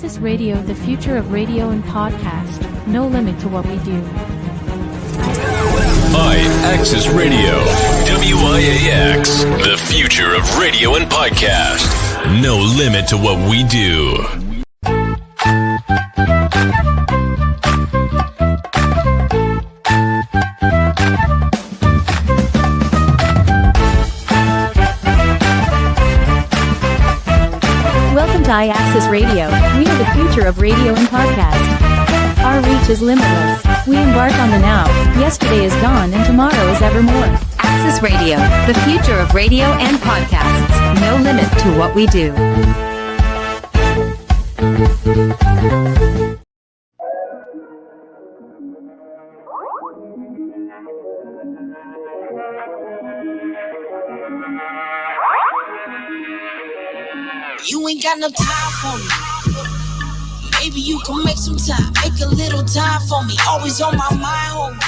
iAXIS Radio, the future of radio and podcast. No limit to what we do. IAXISRADIO, WIAX, the future of radio and podcast. No limit to what we do. Welcome to iAXIS Radio. We are the future of radio and podcast. Our reach is limitless. We embark on the now. Yesterday is gone and tomorrow is evermore. IAXIS Radio, the future of radio and podcasts. No limit to what we do. You ain't got no time for me. Maybe you can make some time, make a little time for me. Always on my mind, homie.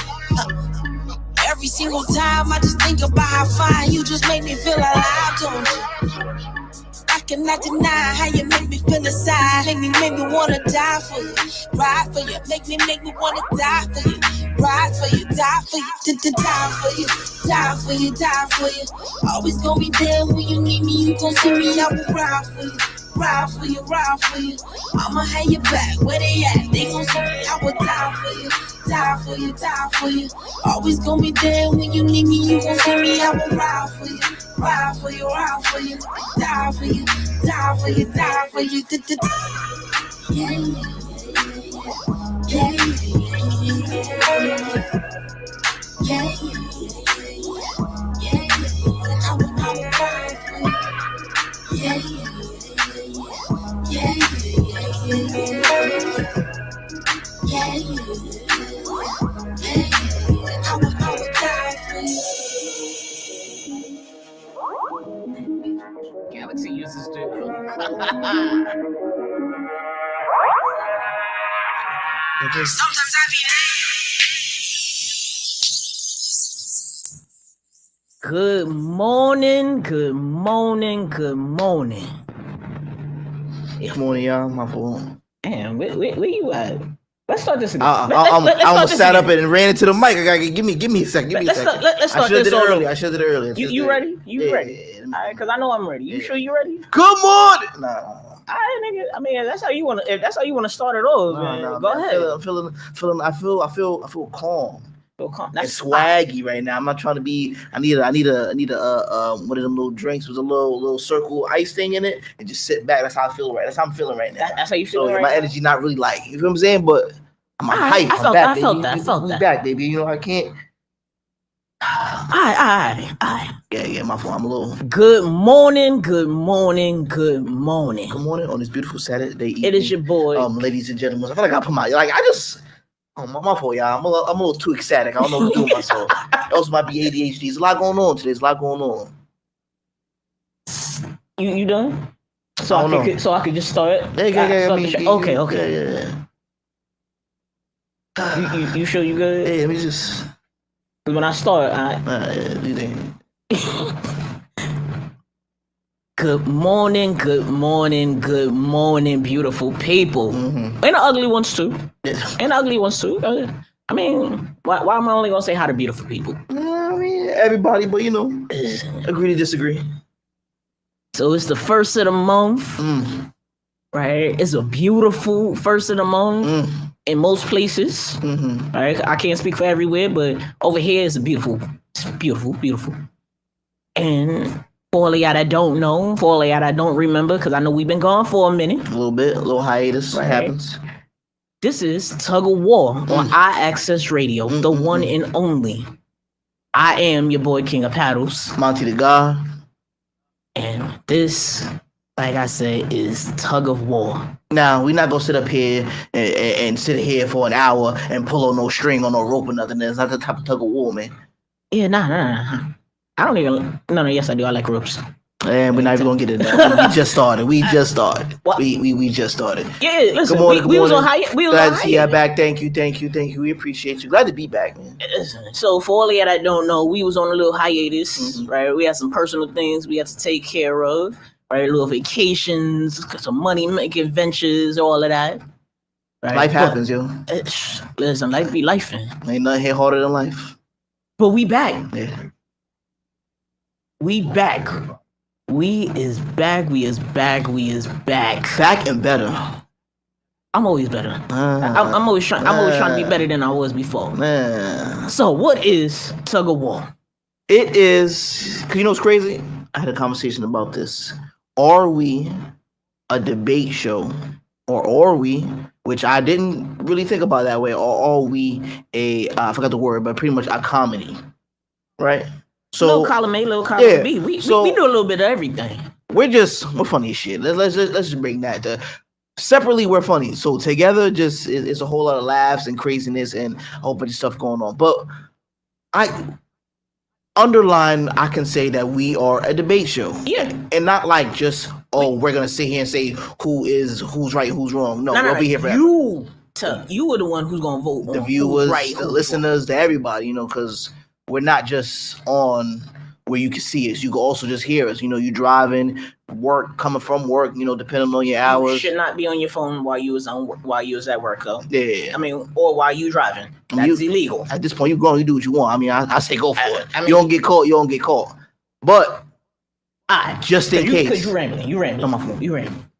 Every single time I just think about how fine you just make me feel alive, don't you? I cannot deny how you make me feel inside. Make me wanna die for you, ride for you. Make me wanna die for you, ride for you, die for you, die for you, die for you, die for you. Always gonna be there when you need me. You gon' see me, I will ride for you. Ride for you, ride for you. I'ma have your back, where they at? They gon' see me, I will die for you. Die for you, die for you. Always gonna be there when you need me. You gon' see me, I will ride for you. Ride for you, ride for you. Die for you, die for you, die for you. Yeah, yeah, yeah, yeah. I will ride for you. Yeah, yeah, I will die for you. Galaxy uses to. Sometimes I be Good morning, good morning, good morning. Good morning, y'all. My fault. Damn, where you at? Let's start this again. I almost sat up and ran into the mic. I gotta give me a second. Give me a second. Let's start I should this have did it over. earlier. I should have did it earlier. You ready? You ready? Yeah. All right, because I know I'm ready. You sure you ready? Good morning. Nah. All right, nigga. I mean, that's how you want to. If that's how you want to start it off, man. Go man. ahead. I'm feeling. I feel calm. That's It's swaggy right now. I'm not trying to be. I need a one of them little drinks with a little circle ice thing in it, and just sit back. That's how I feel right. That's how I'm feeling right now. That's how you feel So right my now? energy not really like. You feel what I'm saying? But I'm hyped. I'm back, baby. I felt that. back, baby. You know I can't. Aye. Yeah. My fault. I'm a little. Good morning, good morning, good morning. Good morning on this beautiful Saturday evening. It is your boy. Ladies and gentlemen. I feel like I put my my fault, y'all. I'm a little too ecstatic. I don't know what to do with myself. That also might be ADHD. There's a lot going on today. There's a lot going on. You done? So I could just start. Yeah. Okay. Yeah. You sure you good? Hey, let me just. Cause when I start, Do they? Good morning, beautiful people, and the ugly ones too. I mean, why am I only gonna say hi to beautiful people? I mean, everybody, but agree to disagree. So it's the first of the month, right? It's a beautiful first of the month in most places, right? I can't speak for everywhere, but over here it's beautiful. It's beautiful. And for all of y'all that don't know, for all of y'all that don't remember, because I know we've been gone for a minute. A little hiatus happens. This is Tug of War on IAXIS Radio, the one and only. I am your boy King of Paddles. Monty the God. And this, like I said, is Tug of War. Now, we're not going to sit up here and sit here for an hour and pull on no string or no rope or nothing. That's not the type of Tug of War, man. Yeah, nah. I don't even. No, yes, I do. I like ropes. And we're not even gonna get into that. We just started. We just started. Yeah, listen. Good morning. We was on high. Glad to see you back. Thank you. We appreciate you. Glad to be back, man. So for all of y'all that don't know, we was on a little hiatus, right? We had some personal things we had to take care of, right? Little vacations, some money making ventures, all of that. Right? Life happens, yo. Listen, life be lifing. Ain't nothing hit harder than life. But we back. Yeah. We back. We is back. Back and better. I'm always better. I'm always trying to be better than I was before. Man. So what is Tug of War? It is, cause you know what's crazy? I had a conversation about this. Are we a debate show, or are we, which I didn't really think about that way, or are we I forgot the word, but pretty much a comedy, right? So little column A, little column B. We do a little bit of everything. We're funny as shit. Let's just bring that. Separately, we're funny. So together, it's a whole lot of laughs and craziness and a whole bunch of stuff going on. But I can say that we are a debate show. Yeah. And not like just, we're gonna sit here and say who's right, who's wrong. No, we'll be here forever. You are the one who's gonna vote. The viewers, right, the listeners, to everybody, because we're not just on where you can see us. You can also just hear us. You driving, coming from work, depending on your hours. You should not be on your phone while you was at work, though. Yeah. I mean, or while you driving. That's illegal. At this point, you grown, you do what you want. I mean, I say go for it. I mean, you don't get caught. But just in case. Because you rambling. On my phone. You rambling.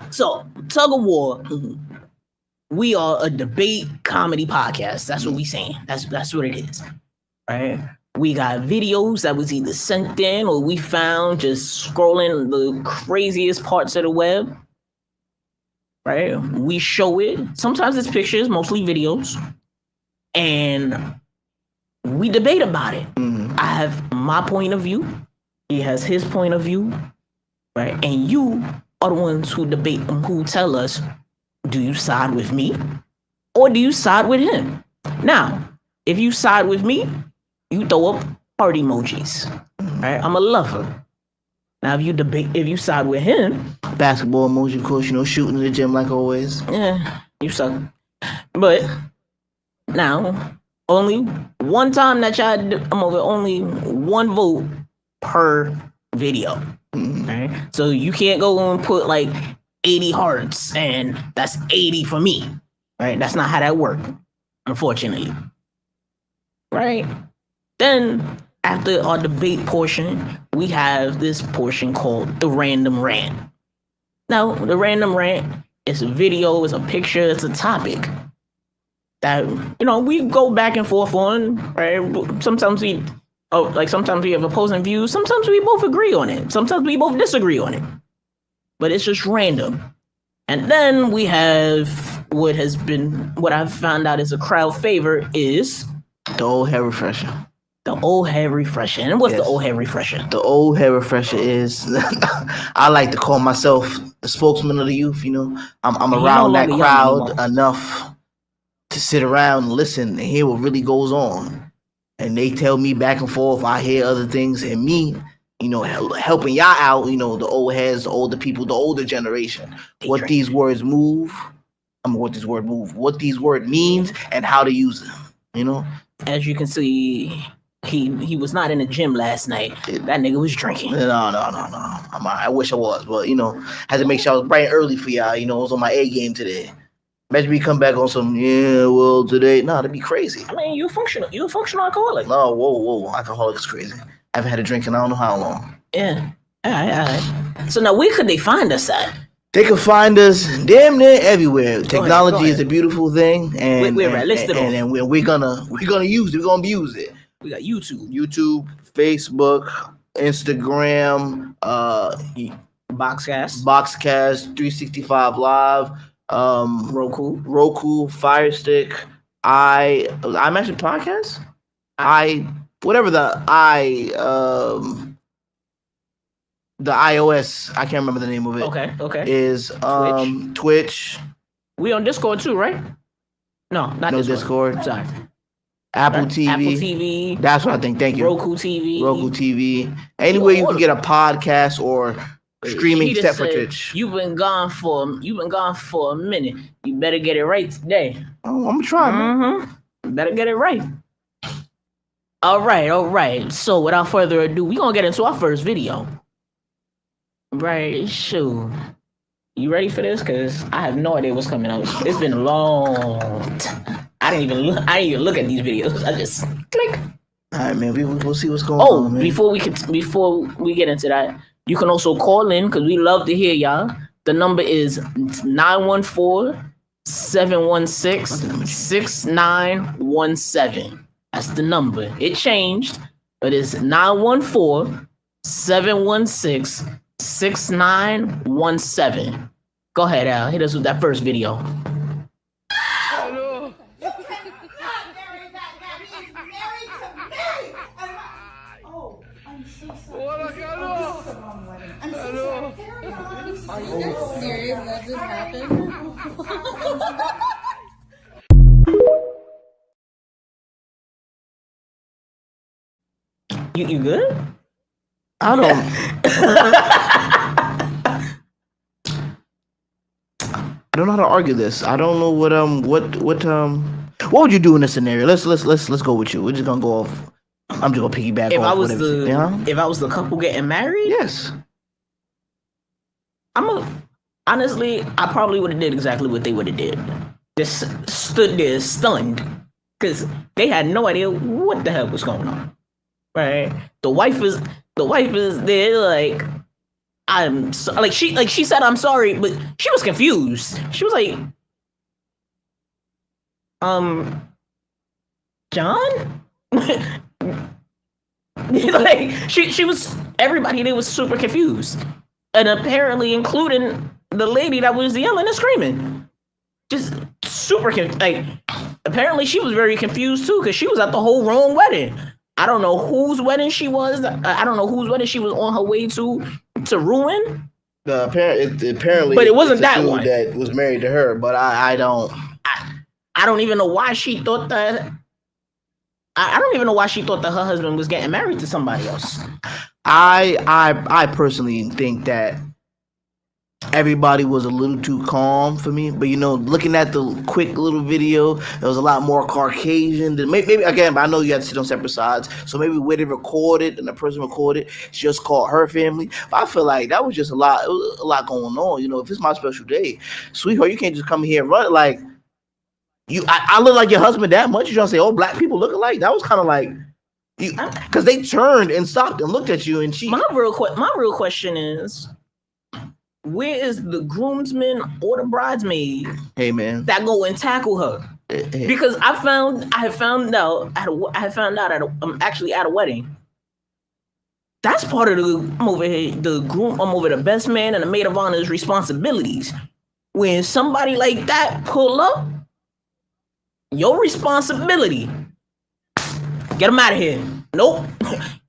So, Tug of War, we are a debate comedy podcast. That's what we saying. That's what it is. Right? We got videos that was either sent in or we found just scrolling the craziest parts of the web. Right? We show it. Sometimes it's pictures, mostly videos. And we debate about it. I have my point of view. He has his point of view. Right? And you are the ones who debate and who tell us, do you side with me or do you side with him? Now, if you side with me, you throw up heart emojis. Right? I'm a lover. Now, if you side with him, basketball emoji, of course, shooting in the gym like always. Yeah, you suck. But now, only one time that I'm over, only one vote per video. Right? So you can't go and put like 80 hearts and that's 80 for me. Right? That's not how that works, unfortunately. Right? Then, after our debate portion, we have this portion called the random rant. Now, the random rant is a video, it's a picture, it's a topic that, we go back and forth on, right? Sometimes we have opposing views. Sometimes we both agree on it. Sometimes we both disagree on it. But it's just random. And then we have what I've found out is a crowd favorite is the old hair refresher. The old hair refresher. And what's the old hair refresher? The old hair refresher is, I like to call myself the spokesman of the youth. I'm around that crowd enough to sit around and listen and hear what really goes on. And they tell me back and forth. I hear other things, and me, helping y'all out. The old heads, the older people, the older generation. What these words move. What this word means and how to use them. As you can see, he was not in the gym last night. That nigga was drinking. No. I wish I was, but had to make sure I was bright and early for y'all. I was on my A game today. Imagine me come back on some, today. No, that'd be crazy. I mean, you're a functional alcoholic. No, whoa. Alcoholic is crazy. I haven't had a drink in I don't know how long. Yeah. All right. So now, where could they find us at? They can find us damn near everywhere. Technology is a beautiful thing, and we're gonna use it. We're gonna abuse it. We got YouTube, Facebook, Instagram, BOXCAST, 365 Live, Roku, Fire Stick, iMessage Podcast, the iOS, I can't remember the name of it. Okay. Is Twitch. We on Discord too, right? No, not Discord. Sorry. Apple TV. That's what I think. Thank you. Roku TV. Anywhere you can get a podcast or streaming except for Twitch. You've been gone for a minute. You better get it right today. Oh, I'm trying. You better get it right. All right. So without further ado, we're gonna get into our first video. Right, shoot. You ready for this? Cause I have no idea what's coming up. It's been a long time. I didn't even look at these videos. I just click. All right, man. We'll see what's going on. Man. Before we get into that, you can also call in because we love to hear y'all. The number is 914-716-6917. That's the number. It changed, but it's 914-716-6917. Go ahead, Al. Hit us with that first video. Hello. I'm so sorry. Hello. Are you guys serious that just happened? You good? I don't. I don't know how to argue this. I don't know what would you do in this scenario? Let's go with you. We're just gonna go off. I'm just gonna piggyback. If off if I was the couple getting married, yes. Honestly, I probably would have did exactly what they would have did. Just stood there stunned because they had no idea what the hell was going on. Right? The wife is there like she said I'm sorry, but she was confused. She was like, John? Like she was, everybody there was super confused. And apparently including the lady that was yelling and screaming. Just super like apparently she was very confused too, because she was at the whole wrong wedding. I don't know whose wedding she was. I don't know whose wedding she was on her way to ruin. Apparently, but it wasn't that one that was married to her. But I don't even know why she thought that. I don't even know why she thought that her husband was getting married to somebody else. I personally think that everybody was a little too calm for me, but looking at the quick little video, there was a lot more Caucasian. Maybe again, but I know you have to sit on separate sides, so maybe where they recorded and the person recorded just called her family. But I feel like that was just a lot going on. If it's my special day, sweetheart, you can't just come here and run like you. I look like your husband that much. You trying to say, oh, black people look alike? That was kind of like. Because they turned and stopped and looked at you, and she. My real question is, where is the groomsman or the bridesmaid? Hey man, that go and tackle her? Hey. Because I found out at a wedding. That's part of I'm over the best man and the maid of honor's responsibilities. When somebody like that pull up, your responsibility. Get him out of here. Nope.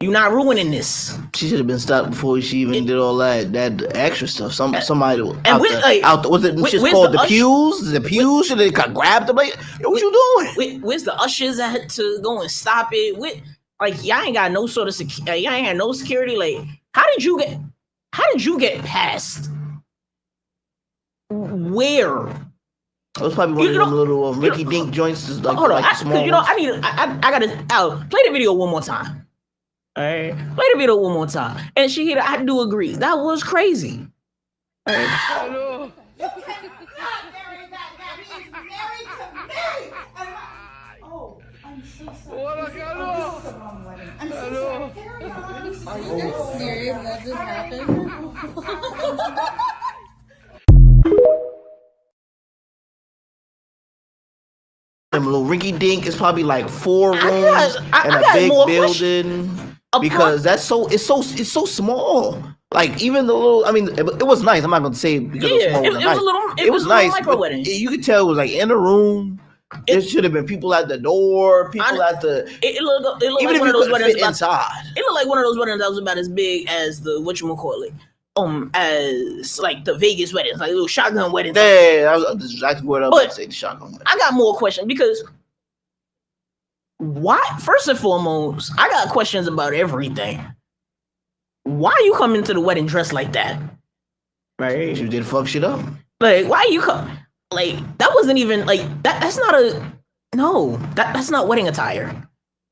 You're not ruining this. She should have been stopped before she even did all that extra stuff. Somebody was it just called the pews? The pews should have grabbed them. Like, what you doing? Where's the ushers that had to go and stop it? Y'all ain't got no sort of y'all ain't had no security. Like, how did you get past? Where? It was probably one of them little Ricky Dink joints. Like, hold on, small ones. I gotta play the video one more time. All right, play the video one more time. And Shahida, I do agree, that was crazy. All right. Hello. Oh, I'm so sorry. Hola, Carlos. I'm so Hello. sorry. Are you guys serious that just happened? Little rinky dink is probably like 4 rooms and a big building because it's so small. Like even the little, I mean, it was nice. I'm not gonna say because it was nice. You could tell it was like in a room. There should have been people at the door, people at the. It looked even like if one you of those couldn't weddings fit inside. It looked like one of those weddings that was about as big as the whatchamacallit. As like the Vegas weddings, like little shotgun weddings. Yeah, that's exactly what I was going to say, the shotgun wedding. I got more questions because why? First and foremost, I got questions about everything. Why you come into the wedding dressed like that? Right? You did fuck shit up. Like, why you come? Like, that wasn't even like that. That's not that's not wedding attire.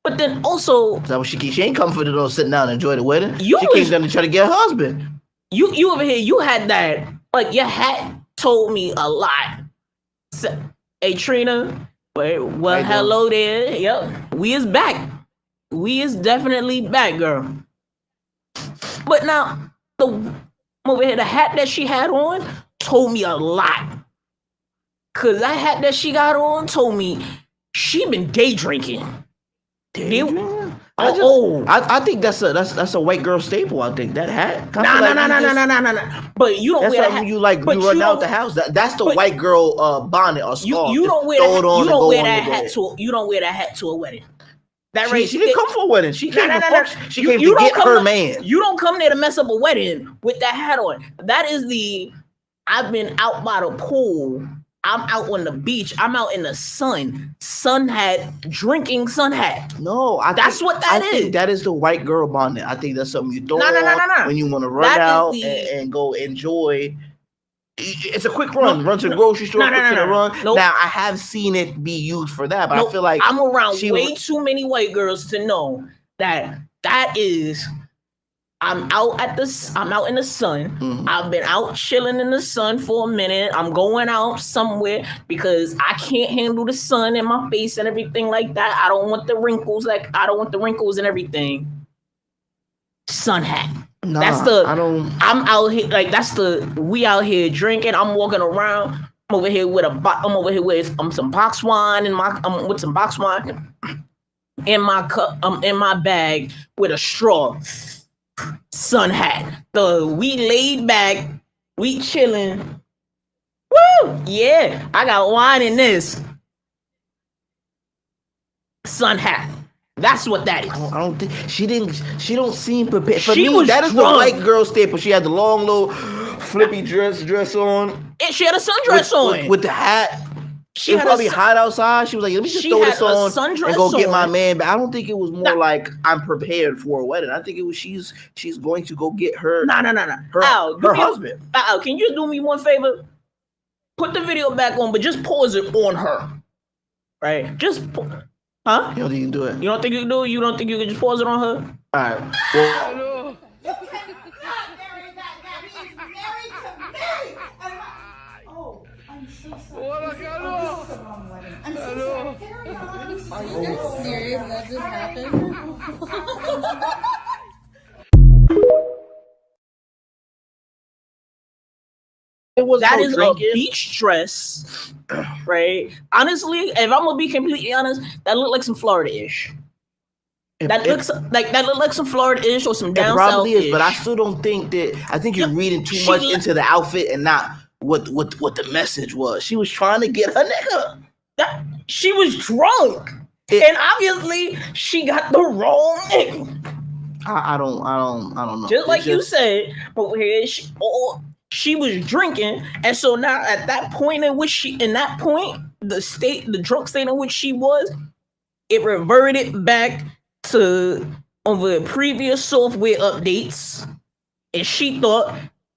But then also, is that what she ain't comforted on sitting down and enjoy the wedding? She came down to try to get her husband. You over here, you had that, like, your hat told me a lot. So, hey, Trina, well, hello there. Yep, we is back. We is definitely back, girl. But now, over here, the hat that she had on told me a lot. Cause that hat that she got on told me she been day drinking. I think that's a white girl staple. I think that hat. Nah. But you don't that's wear that hat. You run out the house. That's the white girl bonnet or scarf. You don't wear that. You don't wear that hat to. You don't wear that hat to a wedding. That she didn't come for a wedding. She came She came to get her man. You don't come there to mess up a wedding with that hat on. That is I've been out by the pool. I'm out on the beach. I'm out in the sun. Sun hat, drinking sun hat. No, that's what that is. I think that is the white girl bonnet. I think that's something you throw on when you want to run out and go enjoy. It's a quick run. Run to the grocery store, run. Nope. Now, I have seen it be used for that, but I feel like I'm around way too many white girls to know that is. I'm out in the sun. Mm-hmm. I've been out chilling in the sun for a minute. I'm going out somewhere because I can't handle the sun in my face and everything like that. I don't want the wrinkles. And everything. Sun hat. Nah, I'm out here we out here drinking. I'm walking around. I'm over here with some box wine with some box wine in my cup. In my bag with a straw. Sun hat. We laid back. We chilling. Woo! Yeah, I got wine in this. Sun hat. That's what that is. I don't think she don't seem prepared. For me, that is the white girl staple. She had the long little flippy dress on. And she had a sundress on. With the hat. It was probably hot outside. She was like, let me just throw this on and go get my man. But I don't think it was more like I'm prepared for a wedding. I think it was she's going to go get her. No. Her husband. Al, can you do me one favor? Put the video back on, but just pause it on her. Right? Just huh? You don't think you can do it? You don't think you can do it? You don't think you can just pause it on her? All right. Well, I'm so sorry. Carry on. Are you serious? That just happened? That is a beach dress, right? Honestly, if I'm gonna be completely honest, that looked like some Florida-ish. That looks like some Florida-ish or some down south-ish. It probably is, but I still don't think that. I think you're reading too much into the outfit and not what the message was. She was trying to get her nigga. She was drunk, and obviously she got the wrong nigga. I don't know. Just like you said, but here she was drinking, and so now at that point the drunk state in which she was, it reverted back to over previous software updates, and she thought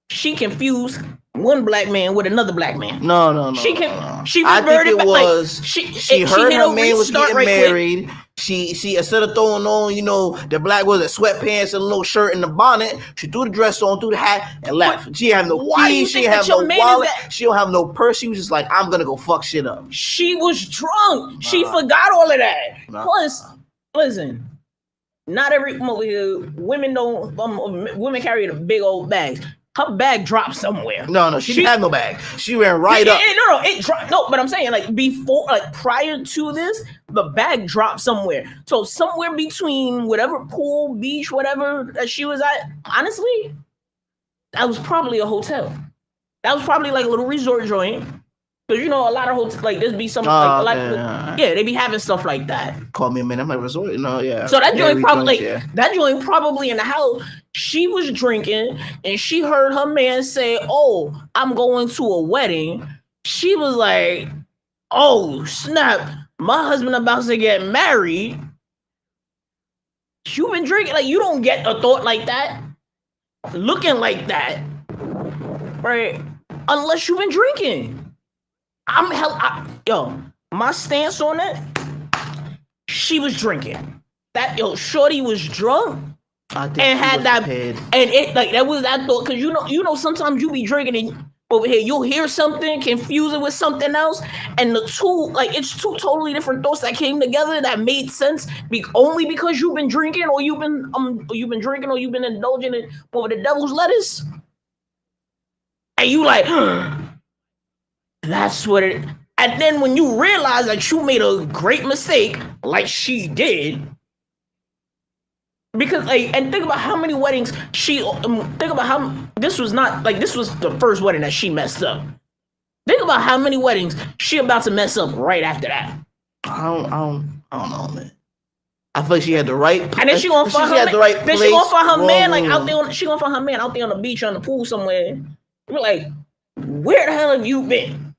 she confused one black man with another black man. No. She I think it was she heard her man was getting married. She instead of throwing on, the black was a sweatpants and a little shirt and the bonnet, she threw the dress on, threw the hat, and left. She didn't have no keys, she didn't have no wallet, she don't have no purse. She was just like, I'm gonna go fuck shit up. She was drunk. She forgot all of that. Plus, listen, not every women women carry the big old bags. Her bag dropped somewhere. No, she didn't have no bag. She ran right up. No, it dropped. No, but I'm saying prior to this, the bag dropped somewhere. So somewhere between whatever pool, beach, whatever that she was at, honestly, that was probably a hotel. That was probably like a little resort joint. Because a lot of hotels this be something they be having stuff like that. Call me a man. I'm like resort. No, yeah. So that joint probably in the house. She was drinking and she heard her man say, "Oh, I'm going to a wedding." She was like, "Oh snap! My husband about to get married." You been drinking you don't get a thought like that, looking like that, right? Unless you've been drinking. My stance on it, she was drinking. Shorty was drunk. and had that, prepared. and it like that was that thought because you know sometimes you be drinking and over here you'll hear something, confuse it with something else, and the two it's two totally different thoughts that came together that made sense only because you've been drinking or you've been drinking or you've been indulging in over the devil's lettuce, and you like that's what it. And then when you realize that you made a great mistake, like she did. Because and think about how many weddings think about how this was the first wedding that she messed up. Think about how many weddings she about to mess up right after that. I don't know, man. I feel like she had the right. And then she gonna find her. Then she gonna find her man out there. She gonna find her man out there on the beach on the pool somewhere. You're like, where the hell have you been?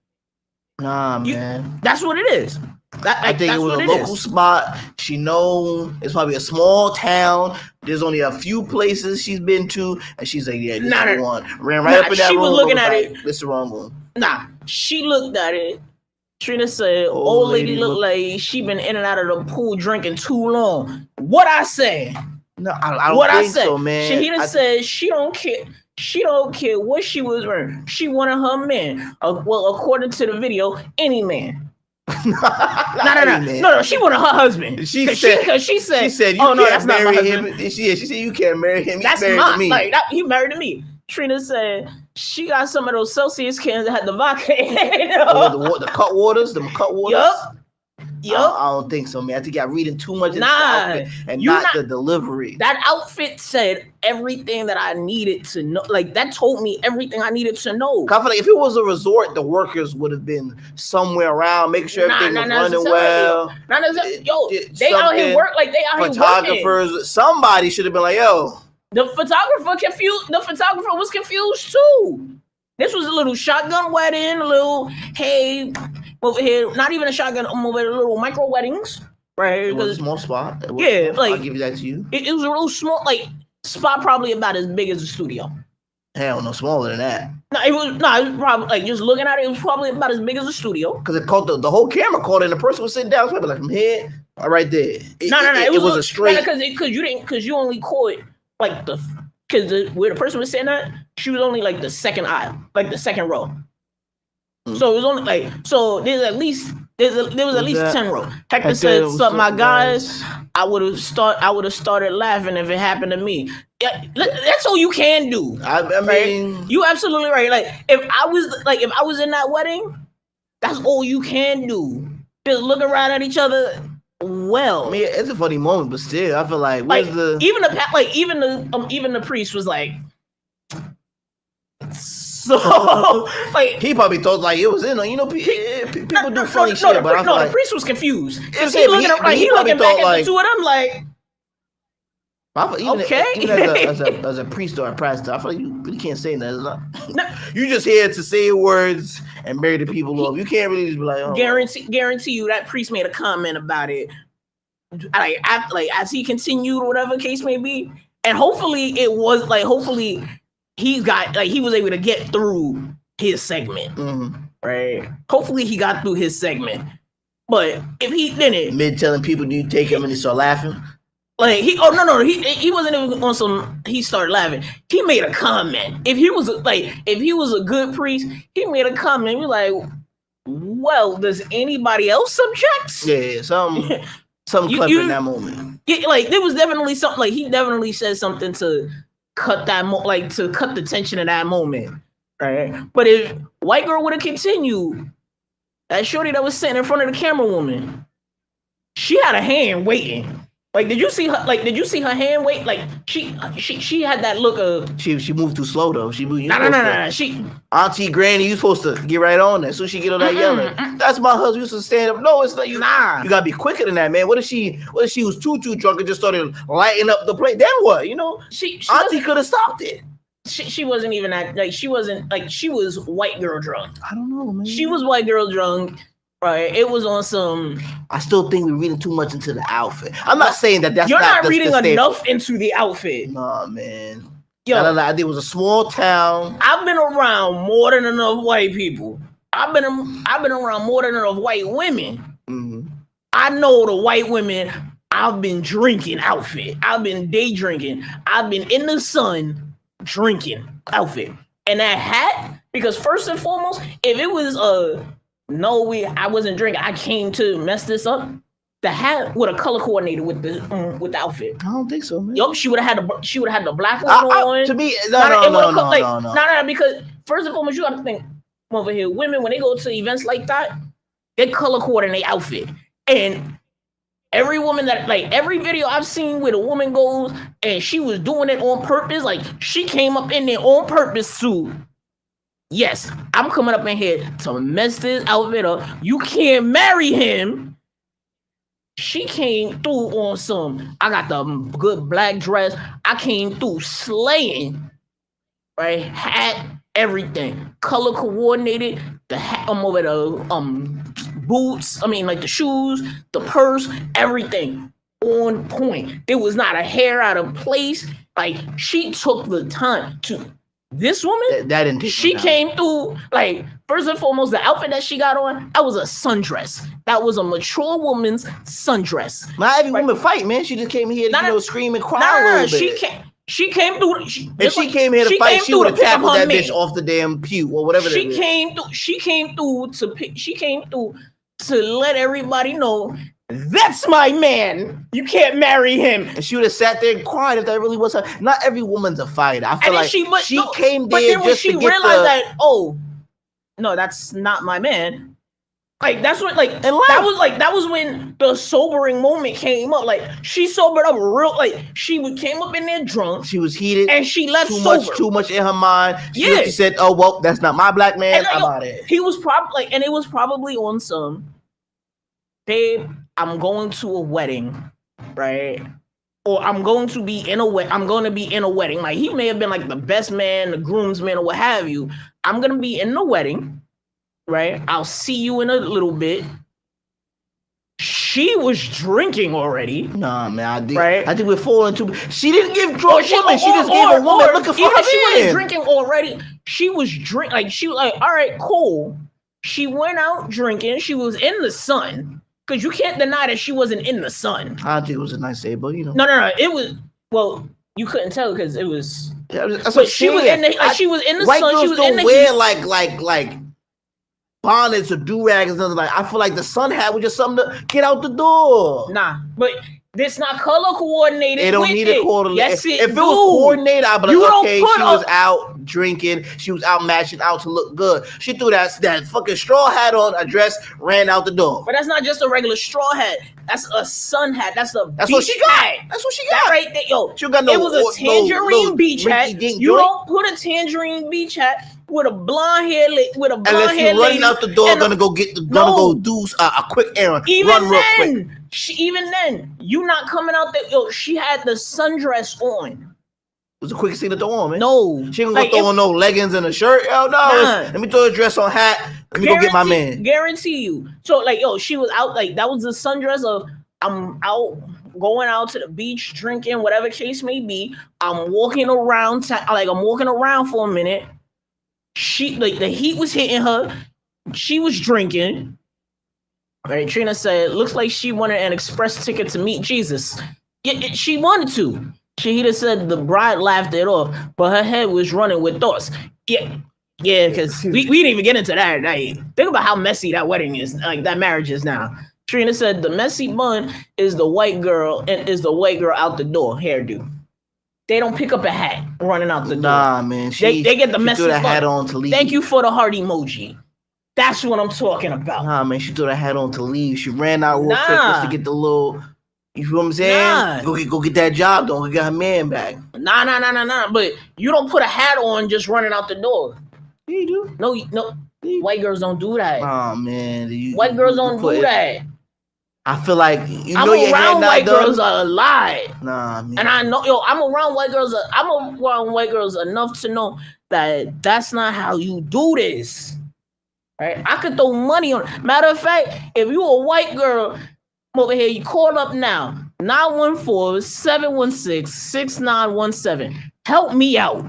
Nah, man. That's what it is. I think it was a local spot. She know it's probably a small town. There's only a few places she's been to, and she's like, "Yeah, this is the one." Ran right up in that room. She was looking at it. This is the wrong one. Nah, she looked at it. Trina said, "Old lady look like she been in and out of the pool drinking too long." What I say? No, I don't think so, man. Shahida said she don't care. She don't care what she was wearing. She wanted her man. Well, according to the video, any man. No. She wanted her husband. She said, "Oh no, that's not my husband." She said, "You can't marry him. That's mine. Like he married to me." Trina said she got some of those Celsius cans that had the vodka in it. The cut waters, the cut waters. Yup. I don't think so, man. I think y'all reading too much into the outfit and not the delivery. That outfit said everything that I needed to know. Like that told me everything I needed to know. I feel like if it was a resort, the workers would have been somewhere around, making sure everything was running well. They out here work like they out here photographers. Working. Somebody should have been like, "Yo." The photographer was confused too. This was a little shotgun wedding, a little hey. Over here, not even a shotgun. Over here, little micro weddings, right? It was a small spot. I'll give you that to you. It was a real small, spot, probably about as big as the studio. Hell, no smaller than that. It was probably just looking at it. It was probably about as big as the studio. Because it caught the whole camera caught it, and the person was sitting down. It's probably like from here, right there. It was a straight. Because you only caught because where the person was sitting at, she was only the second aisle, the second row. So it was only there's at least 10 rows. Hector said, "Sup, my guys." I would have started laughing if it happened to me. Yeah, that's all you can do. I mean, you absolutely right. If I was in that wedding, that's all you can do. Just look around at each other. Well, I mean, it's a funny moment, but still, I feel like even the priest was like. So, he probably thought it was in. People do funny shit, but the priest was confused. He looking back at the two of them even as a priest or a pastor, I feel like you really can't say that. You just here to say words and marry the people off. You can't really just be like, oh. Guarantee you that priest made a comment about it. As he continued, or whatever the case may be, and hopefully it was hopefully. He was able to get through his segment, right? Hopefully he got through his segment. But if he didn't, mid telling people, do you take him, and he start laughing? He wasn't even on some. He started laughing. He made a comment. If he was a good priest, he made a comment. You're like, well, does anybody else object? Yeah, something clever in that moment. Yeah, there was definitely something. He definitely said something to. Cut that to cut the tension in that moment, right? But if white girl would have continued, that shorty that was sitting in front of the camera woman, she had a hand waiting. Did you see her? Did you see her hand wait? She had that look of. She moved too slow though. No. She Auntie Granny, you supposed to get right on that. So she get on that yelling. That's my husband. Used to stand up. No, it's not you. Nah, you gotta be quicker than that, man. What if she was too drunk and just started lighting up the plate? Then what? She Auntie could have stopped it. She wasn't even that. She wasn't she was white girl drunk. I don't know, man. She was white girl drunk. Right, it was on some. I still think we're reading too much into the outfit. I'm not saying that's. You're not reading enough into the outfit. Nah, man. It was a small town. I've been around more than enough white people. I've been around more than enough white women. Mm-hmm. I know the white women. I've been drinking outfit. I've been day drinking. I've been in the sun drinking outfit. And that hat, because first and foremost, if it was I wasn't drinking, I came to mess this up, the hat would have color coordinated with the outfit. I don't think so, man. Yup, she would have had the black one on. To me, no. Because first and foremost, you got to think over here. Women, when they go to events like that, they color coordinate outfit. And every woman every video I've seen where the woman goes and she was doing it on purpose, like she came up in there on purpose to, yes, I'm coming up in here to mess this outfit up. You can't marry him. She came through on some, I got the good black dress. I came through slaying, right? Hat, everything. Color coordinated. The hat, over the boots. I mean, like the shoes, the purse, everything on point. There was not a hair out of place. Like, she took the time to. This woman, that didn't take she came through, like, first and foremost, the outfit that she got on, that was a sundress. That was a mature woman's sundress. Not every woman fight, man. She just came here to scream and cry a little bit. She came through. If she came here to fight, she would have tackled that bitch off the damn pew or whatever. She came through to let everybody know, that's my man. You can't marry him. And she would have sat there and cried if that really was her. Not every woman's a fighter. I feel like she came there just to get that, oh, no, that's not my man. Like, that's what, like, that was when the sobering moment came up. Like, she sobered up she came up in there drunk. She was heated. And she left sober. Too much in her mind. She said, oh, well, that's not my black man. I'm out of here. He was probably, and it was probably on some, babe, I'm going to a wedding, right? Or I'm going to be in a wedding. Like, he may have been like the best man, the groomsman, or what have you. I'm gonna be in the wedding, right? I'll see you in a little bit. She was drinking already. Nah, man, I think we're falling too. She didn't give drunk woman. She just gave a woman looking for her. She wasn't drinking already. She was all right, cool. She went out drinking. She was in the sun. Because you can't deny that she wasn't in the sun. I think it was a nice day, but you know. No. It was, well, you couldn't tell because it was. Yeah, but she was in the she was in the white sun. Girls she was don't in the wear heat. like bonnets or do-rags and something like. I feel like the sun hat was just something to get out the door. Nah, but this not color coordinated. They don't need it coordinated. Yes, if it was coordinated, I'd be like, okay, she was out drinking, she was out matching out to look good. She threw that fucking straw hat on, a dress, ran out the door. But that's not just a regular straw hat. That's a sun hat. That's what she got. Hat. That's what she got. That right there, yo. She got it was a tangerine beach hat. You don't put a tangerine beach hat with a blonde hair unless you're running out the door, gonna go do a quick errand. Run real quick. Even then, you not coming out there. Yo, she had the sundress on. It was the quickest thing to throw on, man. No. She ain't gonna throw on no leggings and a shirt. Yo, no. Let me throw a dress on, hat. Let me go get my man. Guarantee you. So, like, yo, she was out, like, that was the sundress of, I'm out, going out to the beach, drinking, whatever case may be. I'm walking around, for a minute. She, like, the heat was hitting her. She was drinking. Right, Trina said, looks like she wanted an express ticket to meet Jesus. She wanted to. She just said the bride laughed it off, but her head was running with thoughts. Yeah, because we didn't even get into that. Like, think about how messy that wedding is, like that marriage is now. Trina said the messy bun is the white girl out the door hairdo. They don't pick up a hat running out the door. Nah, man. They get the messy bun. Hat on to leave. Thank you for the heart emoji. That's what I'm talking about. Nah, man, she threw that hat on to leave. She ran out real quick just to get the little, you feel what I'm saying? Go get that job done. Go get her man back. Nah. But you don't put a hat on just running out the door. Yeah, you do. No. White girls don't do that. Oh, man. White girls don't do that. I feel like, I'm around white girls a lot. Nah, man. And I know, I'm around white girls. I'm around white girls enough to know that that's not how you do this. Right? I could throw money on it. Matter of fact, if you a white girl over here, you call up now. 914-716-6917. Help me out.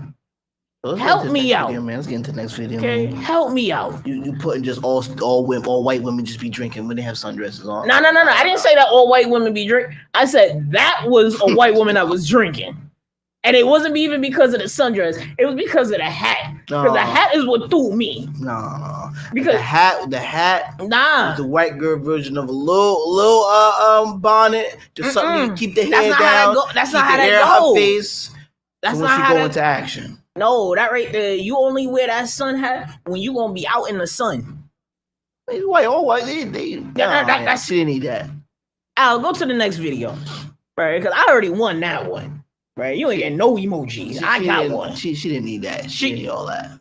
Help me out. Video, man. Let's get into the next video. Okay, man. help me out. You putting just all white women just be drinking when they have sundresses on. No. I didn't say that all white women be drinking. I said that was a white woman that was drinking. And it wasn't even because of the sundress. It was because of the hat. Because the hat is what threw me. No. Because the hat. Nah. The white girl version of a little bonnet. Just something to keep the hair down. That's not how that goes. goes. Her face. That's so not when how she that go into action. No, that right there. You only wear that sun hat when you gonna be out in the sun. It's white, all white. She didn't need that. I'll go to the next video, right? Because I already won that one, right? You ain't getting no emojis. I got one. She didn't need that. She didn't need all that.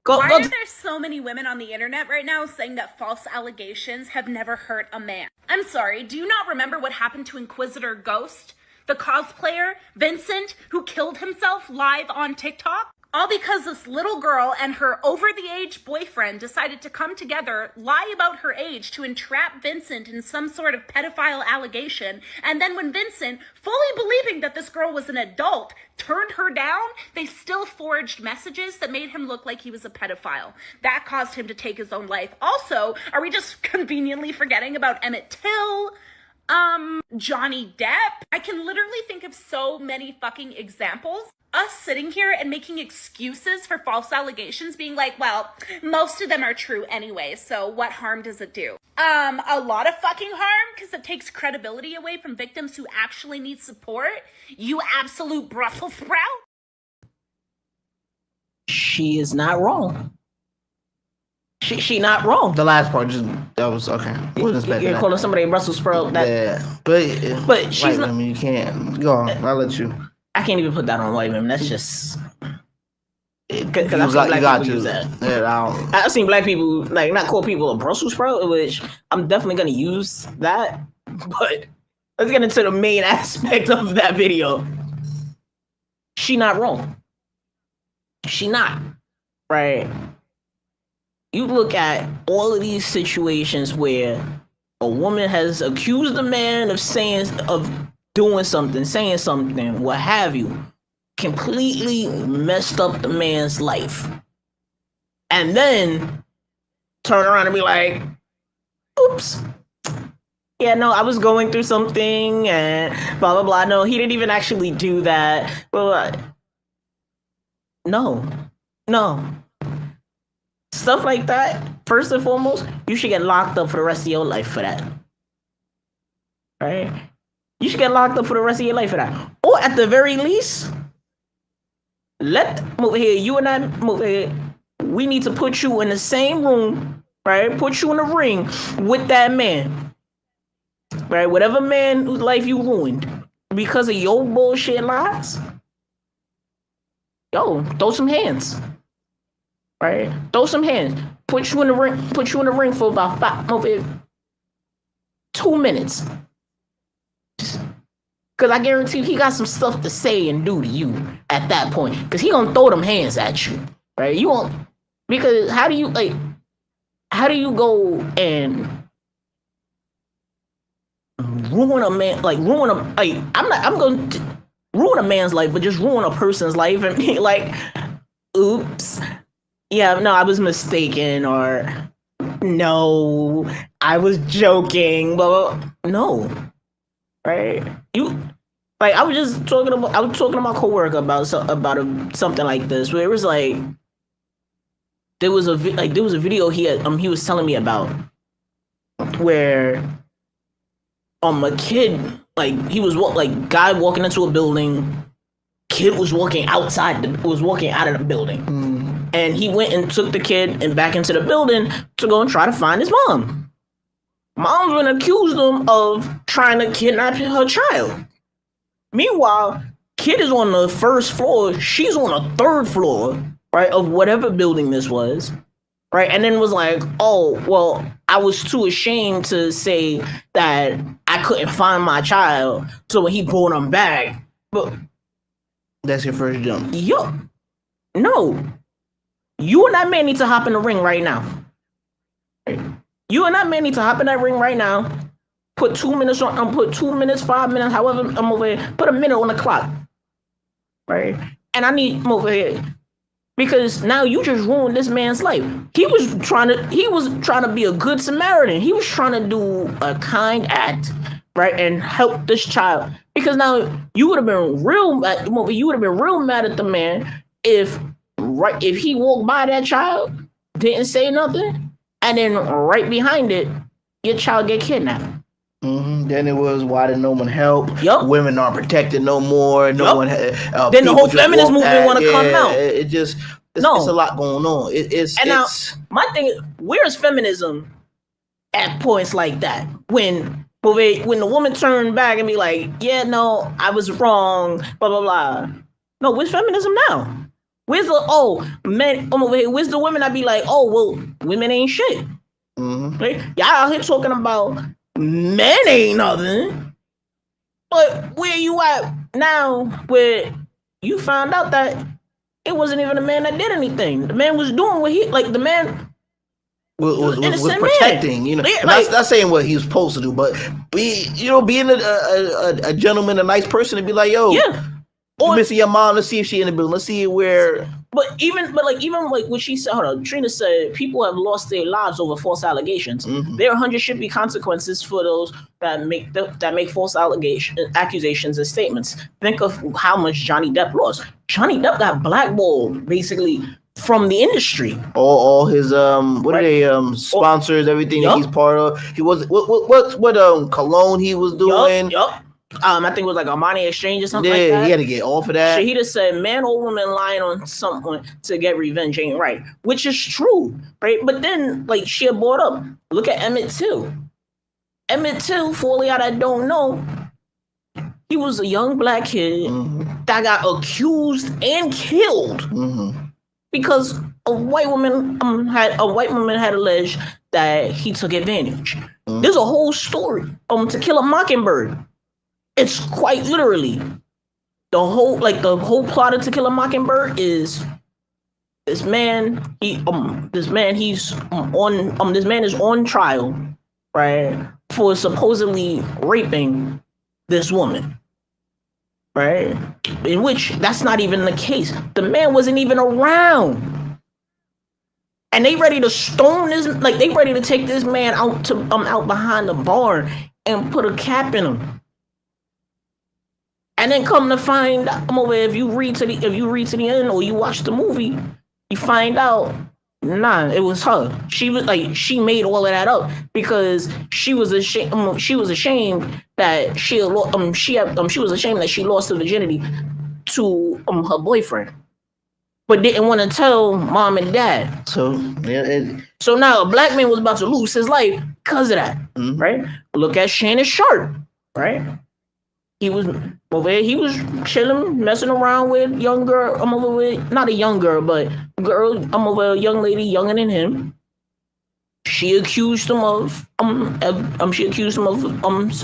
Why are there so many women on the internet right now saying that false allegations have never hurt a man? I'm sorry, do you not remember what happened to Inquisitor Ghost? The cosplayer, Vincent, who killed himself live on TikTok? All because this little girl and her over-the-age boyfriend decided to come together, lie about her age to entrap Vincent in some sort of pedophile allegation, and then when Vincent, fully believing that this girl was an adult, turned her down, they still forged messages that made him look like he was a pedophile. That caused him to take his own life. Also, are we just conveniently forgetting about Emmett Till? Johnny Depp? I can literally think of so many fucking examples. Us sitting here and making excuses for false allegations, being like, well, most of them are true anyway, so what harm does it do? A lot of fucking harm, because it takes credibility away from victims who actually need support. You absolute Brussels sprout. She is not wrong. She not wrong. The last part that was okay. You're calling somebody a Brussels sprout. But she's not. I mean, you can't go on. I'll let you. I can't even put that on white women. That's just. Because you got to. Yeah, I've seen black people not call people a Brussels sprout, which I'm definitely gonna use that. But let's get into the main aspect of that video. She not wrong. She not right. You look at all of these situations where a woman has accused a man of doing something, saying something, what have you, completely messed up the man's life. And then turn around and be like, oops. Yeah, no, I was going through something and blah, blah, blah. No, he didn't even actually do that. Blah, blah. No. Stuff like that, first and foremost, you should get locked up for the rest of your life for that. Right? You should get locked up for the rest of your life for that. Or at the very least, move here, you and I move here. We need to put you in the same room, right? Put you in a ring with that man. Right? Whatever man whose life you ruined because of your bullshit lies. Yo, throw some hands. Right? Throw some hands. Put you in the ring for about 2 minutes. Because I guarantee he got some stuff to say and do to you at that point. Because he gonna throw them hands at you. Right? You won't. Because how do you go and ruin a man, I'm going to ruin a man's life, but just ruin a person's life and be like, oops. Yeah, no, I was mistaken, or no, I was joking, blah, blah. No, right? I was talking to my coworker about something like this, where it was like, there was a video he was telling me about, where, a kid, he was guy walking into a building, kid was walking out of the building. And he went and took the kid and back into the building to go and try to find his mom. Mom's been accused him of trying to kidnap her child. Meanwhile, kid is on the first floor. She's on the third floor, right, of whatever building this was. Right, and then was like, oh, well, I was too ashamed to say that I couldn't find my child. So when he brought him back, but that's your first jump. Yo, no. You and that man need to hop in the ring right now. You and that man need to hop in that ring right now. Put 2 minutes on. Put 2 minutes, 5 minutes, however I'm over here. Put a minute on the clock. Right, and I need over here. Because now you just ruined this man's life. He was trying to be a good Samaritan. He was trying to do a kind act, right, and help this child. Because now you would have been real mad at the man if he walked by that child, didn't say nothing, and then right behind it, your child get kidnapped. Mm-hmm. Then it was, why did no one help? Yep. Women aren't protected no more. No one. Then the whole feminist movement want to come out. It's a lot going on. Now my thing is, where's feminism at points like that? When the woman turned back and be like, yeah, no, I was wrong, blah blah blah. No, where's feminism now? Where's the men? Where's the women that be like, oh well, women ain't shit. Mm-hmm. Right? Y'all out here talking about men ain't nothing. But where you at now where you found out that it wasn't even a man that did anything. The man was doing what the man was protecting, you know. Not saying what he was supposed to do, but being a gentleman, a nice person, to be like, yo, you missing your mom, let's see if she in the building. Let's see where. But even what she said, hold on, Trina said people have lost their lives over false allegations. Mm-hmm. There 100 should be consequences for those that make false accusations and statements. Think of how much Johnny Depp lost. Johnny Depp got blackballed basically from the industry. All his sponsors, everything that he's part of. He was what cologne he was doing. Yup. I think it was like Armani Exchange or something like that. He had to get off of that. So he just said, man or woman lying on someone to get revenge ain't right. Which is true, right? But then, she had brought up, look at Emmett Till. Emmett Till, for all y'all that don't know, he was a young black kid that got accused and killed because a white woman had alleged that he took advantage. There's a whole story, To Kill a Mockingbird. It's quite literally the whole plot of To Kill a Mockingbird is this man is on trial, right, for supposedly raping this woman, right? In which that's not even the case. The man wasn't even around. And they ready to stone this, they ready to take this man out behind the bar and put a cap in him. And then come to find out, if you read to the end or you watch the movie, you find out, it was her. She was she made all of that up because she was ashamed. She was ashamed that she was ashamed that she lost her virginity to her boyfriend, but didn't want to tell mom and dad. So so now a black man was about to lose his life because of that, right? Look at Shannon Sharp, right? He was chilling, messing around with young girl. Not a young girl, but girl. A young lady younger than him. She accused him of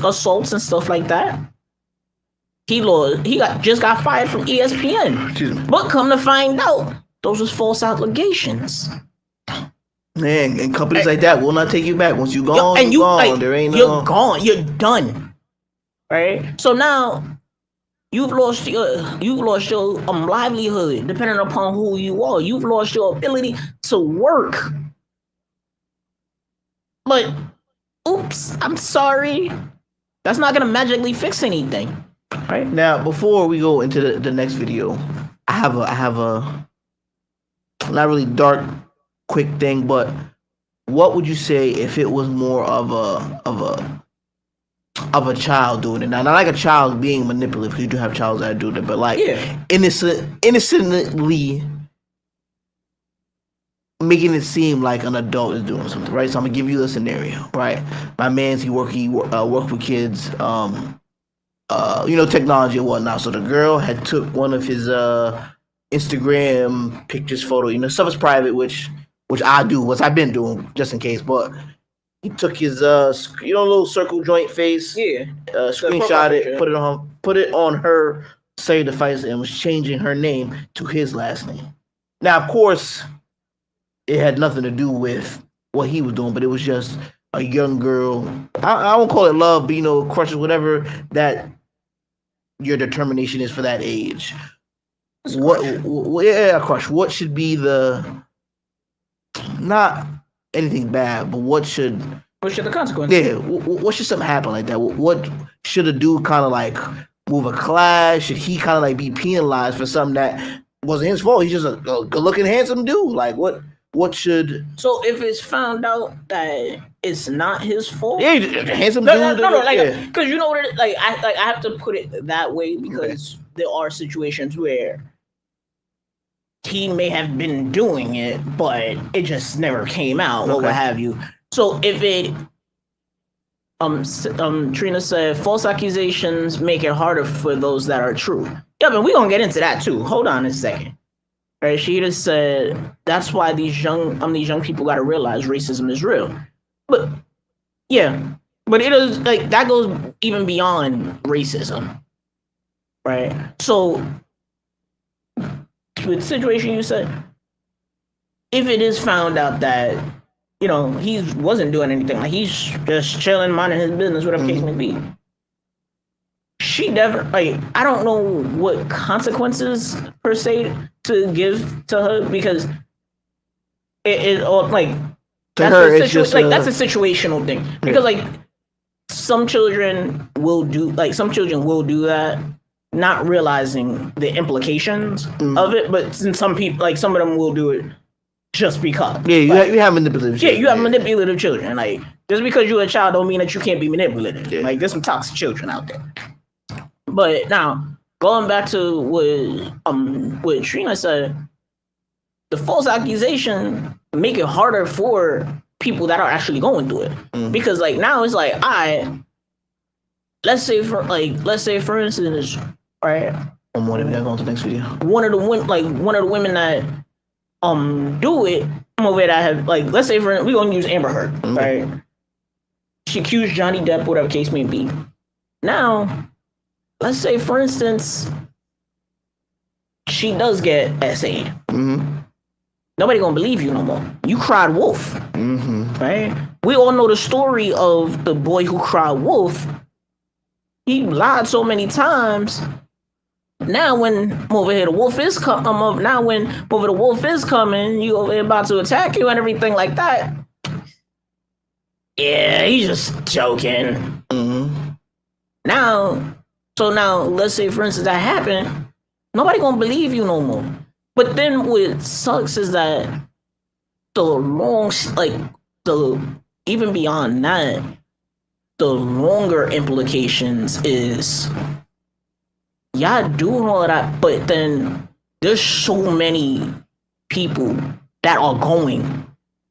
assaults and stuff like that. He just got fired from ESPN. But come to find out, those was false allegations. Man, and companies like that will not take you back once you're gone. You're gone. You're gone. You're done. Right, so now you've lost your livelihood, depending upon who you are. You've lost your ability to work. But, oops, I'm sorry. That's not gonna magically fix anything. Right now, before we go into the next video, I have a not really dark, quick thing, but what would you say if it was more of a child doing it? Now, not like a child being manipulative, because you do have childs that do that, but innocently making it seem like an adult is doing something, right? So I'm gonna give you the scenario, right? My man's he work with kids, technology and whatnot. So the girl had took one of his Instagram pictures, photo, stuff is private, which I do, which I've been doing just in case, but. He took his little circle joint face, screenshot it, put it on her cellular device, and was changing her name to his last name. Now, of course, it had nothing to do with what he was doing, but it was just a young girl. I won't call it love, but crushes, whatever that your determination is for that age. Crush. What should be not anything bad, but what should the consequences? Yeah, what should something happen like that? What should a dude kind of like move a class? Should he kind of like be penalized for something that wasn't his fault? He's just a good-looking, handsome dude. Like what should? So if it's found out that it's not his fault, yeah, handsome dude. No, like because you know what? I have to put it that way because there are situations where he may have been doing it, but it just never came out or what have you. So if it, Trina said, false accusations make it harder for those that are true. Yeah, but we're gonna get into that too. Hold on a second. Right, she just said that's why these young people gotta realize racism is real. But yeah, but it is like that goes even beyond racism, right? So with the situation you said, if it is found out that he wasn't doing anything, like he's just chilling, minding his business, whatever case may be, she definitely, I don't know what consequences per se to give to her because it all like to her it's just that's a situational thing because like some children will do that not realizing the implications of it, but some people, like some of them will do it just because. Yeah, you have manipulative children. Yeah, you have manipulative children. Like, just because you're a child don't mean that you can't be manipulative. Yeah. Like, there's some toxic children out there. But now, going back to what Trina said, the false accusation make it harder for people that are actually going through it. Because, like, now it's like, let's say for instance, right? I'm wondering if going to the next video. One of the women that do it, I'm over there that have like, let's say we're gonna use Amber Heard, right? She accused Johnny Depp, whatever case may be. Now, let's say for instance, she does get essayed. Nobody gonna believe you no more. You cried wolf, right? We all know the story of the boy who cried wolf. He lied so many times. Now when over here the wolf is coming, the wolf is coming, you over here about to attack you and everything like that. Yeah, he's just joking. Now let's say for instance that happened, nobody gonna believe you no more. But then what sucks is that even beyond that, the longer implications is y'all doing all of that, but then there's so many people that are going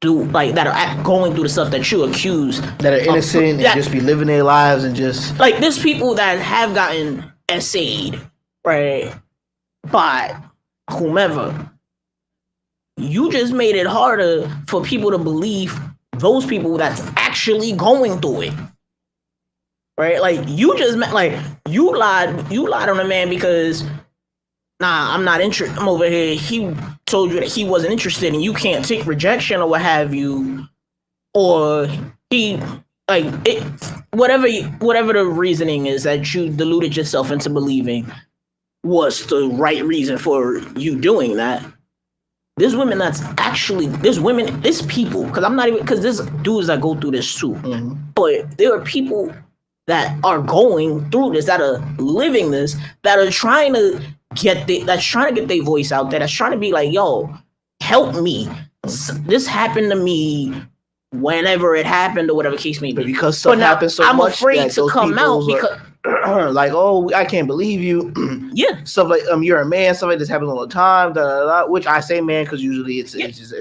through the stuff that you accuse that are innocent and just be living their lives and just like there's people that have gotten essayed, right, by whomever. You just made it harder for people to believe those people that's actually going through it. Right, like you lied on a man because I'm not interested. I'm over here. He told you that he wasn't interested, and you can't take rejection or what have you, or he whatever the reasoning is that you deluded yourself into believing was the right reason for you doing that. There's people, because there's dudes that go through this too, but there are people that are going through this, that are living this, that are trying to get their voice out there, that's trying to be like, yo, help me. This happened to me whenever it happened or whatever case may be. But because something happens so I'm much, afraid to come out because like, oh, I can't believe you. Yeah. Stuff like you're a man, stuff like this happens all the time, which I say man because usually it's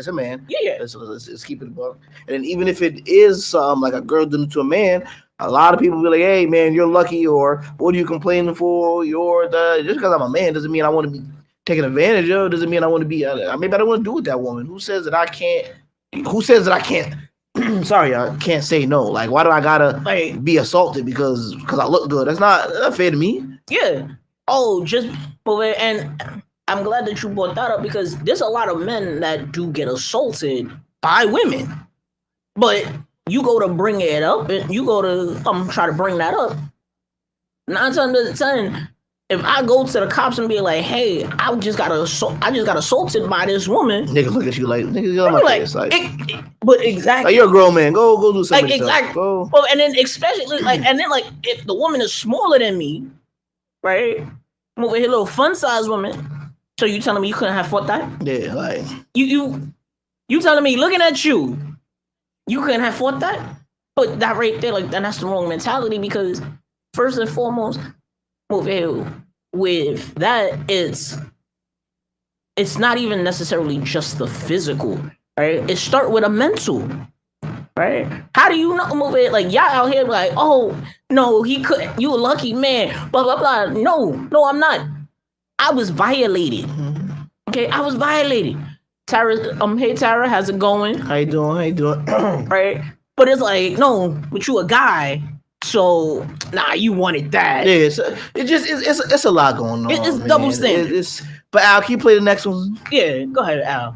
a man. Yeah. Let's keep it above. And then even if it is like a girl doing it to a man, a lot of people be like, hey man, you're lucky, or what are you complaining for? Just because I'm a man doesn't mean I want to be taken advantage of, doesn't mean I want to be maybe I don't want to do with that woman. Who says that I can't sorry, I can't say no. Like, why do I gotta be assaulted because I look good? That's not fair to me. Yeah. Oh, and I'm glad that you brought that up because there's a lot of men that do get assaulted by women. But you go to bring it up and you go to try to bring that up. 9 times out of 10, if I go to the cops and be like, "Hey, I just got assaulted by this woman," nigga look at you like, nigga, get on my face. But exactly, like you're a grown man. Go do something. Like exactly. Go. Well, and then especially if the woman is smaller than me, right? I'm over here, little fun size woman. So you telling me you couldn't have fought that? Yeah, like you telling me looking at you couldn't have fought that? But that right there, like, that's the wrong mentality because first and foremost, over here with that, it's not even necessarily just the physical, right? It start with a mental, right? How do you know over here? Like, y'all out here like, oh no, he couldn't. You a lucky man. Blah blah blah. No, I'm not. I was violated. Okay, I was violated. Tara, hey Tara, how's it going? How you doing? Right? But it's like, no, but you a guy, so you wanted that. Yeah, it's a lot going on. It's double standard. But Al, can you play the next one? Yeah, go ahead, Al.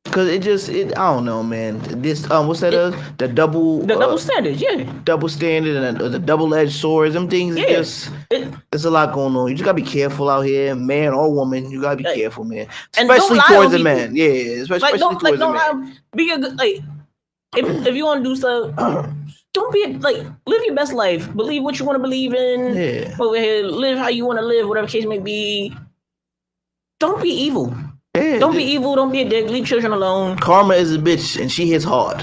Cause I don't know, man. This what's that? The double standard, yeah. Double standard and the double-edged swords. Them things, there's a lot going on. You just gotta be careful out here, man or woman. You gotta be careful, man. Especially towards the men. Yeah, especially towards the men. Be a good if you want to do stuff, don't be live your best life. Believe what you want to believe in. Yeah. Over here, live how you want to live, whatever case may be. Don't be evil. Yeah, don't be evil. Don't be a dick. Leave children alone. Karma is a bitch, and she hits hard.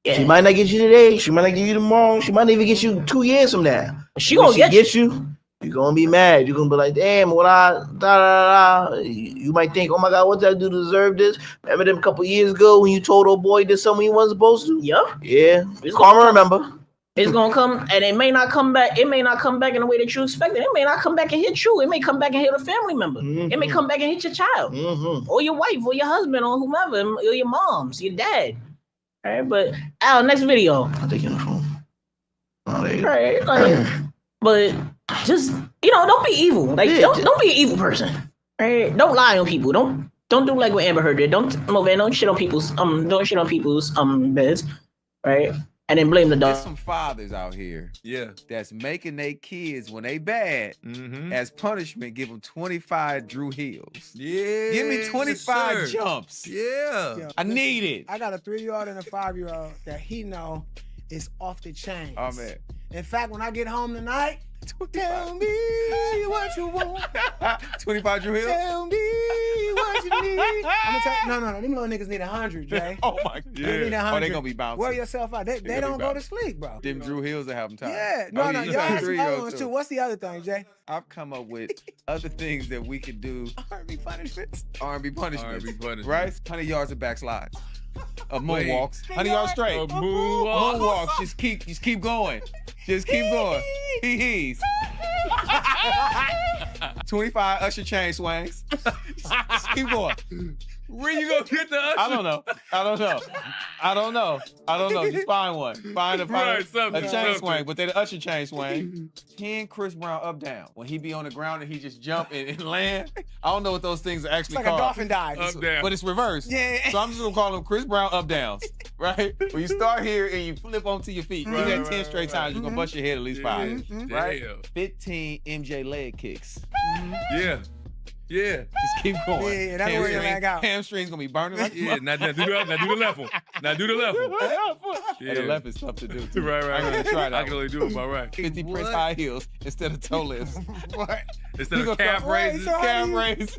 Yeah. She might not get you today. She might not get you tomorrow. She might not even get you 2 years from now. She gonna get you. You're gonna be mad. You're gonna be like, damn, You might think, oh my God, what did I do to deserve this? Remember them a couple years ago when you told old boy did something he wasn't supposed to? Yep. Yeah. Karma, remember. It's gonna come, and it may not come back. It may not come back in the way that you expected. It may not come back and hit you. It may come back and hit a family member. Mm-hmm. It may come back and hit your child, or your wife, or your husband, or whomever, or your mom's, your dad. All right, but Al, next video. I'll take you on the phone. Oh, there you go. Right, but just don't be evil. Don't be an evil person. Right? Don't lie on people. Don't do like what Amber Heard did. Don't shit on people's beds. Right. And then blame the dog. There's some fathers out here, that's making their kids when they bad, as punishment, give them 25 Drew Hills. Yeah, give me 25 jumps. Yeah, I need it. I got a 3-year-old and a 5-year-old that he know is off the chain. Oh man. In fact, when I get home tonight, tell me what you want. 25 Drew Hills? Tell me what you need. I'm gonna tell you, no. Them little niggas need 100, Jay. Oh my God. They need 100. Oh, they gonna be bouncing. Wear yourself out. They don't go to sleep, bro. Them Drew Hills that have them tired. Yeah. No. Y'all have some other ones too. What's the other thing, Jay? I've come up with other things that we could do. R&B punishments. R&B punishments. Right? 100 yards of backslides. Moonwalks. 100 yards straight. Moonwalks. Just keep going. Just keep going. Hee-hees. 25 Usher chain swings. Just keep going. Where you gonna get the Usher? I don't know. Just find one. Find a chain swing, but they're the Usher chain swing. 10 Chris Brown up down. When he be on the ground and he just jump and land. I don't know what those things are actually called. It's like a dolphin dive. Up down. But it's reversed. Yeah. So I'm just gonna call them Chris Brown up downs, right? When you start here and you flip onto your feet, you do that 10 straight times, you're gonna bust your head at least 5. Right? 15 MJ leg kicks. Yeah. Just keep going. Yeah, that's where you're lag out. Hamstring's gonna be burning. Now do the left one. Now do the left one. Yeah. And the left is tough to do too. Right. I'm gonna try that. I can only do it by right. 50 Prince high heels instead of toe lifts. What? Instead of calf raises. Calf raises.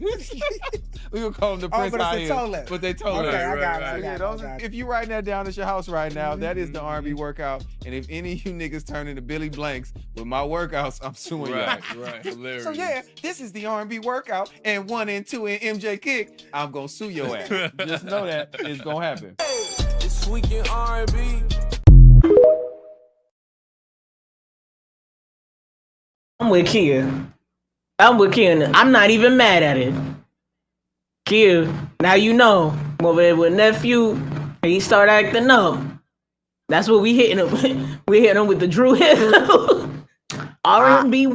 We gonna call them the Prince high heels. But they toe lifts. Okay, I got it. If you writing that down at your house right now, that is the R&B workout. And if any of you niggas turn into Billy Blanks with my workouts, I'm suing y'all. Right. Hilarious. So yeah, this is the R&B workout, and 1 and 2 in MJ kick. I'm gonna sue your ass. Just know that it's gonna happen. This week in R&B. I'm with Kia. And I'm not even mad at it. Kia, now you know. With nephew, he start acting up. That's what we hitting him. We hitting him with the Drew Hill. R&B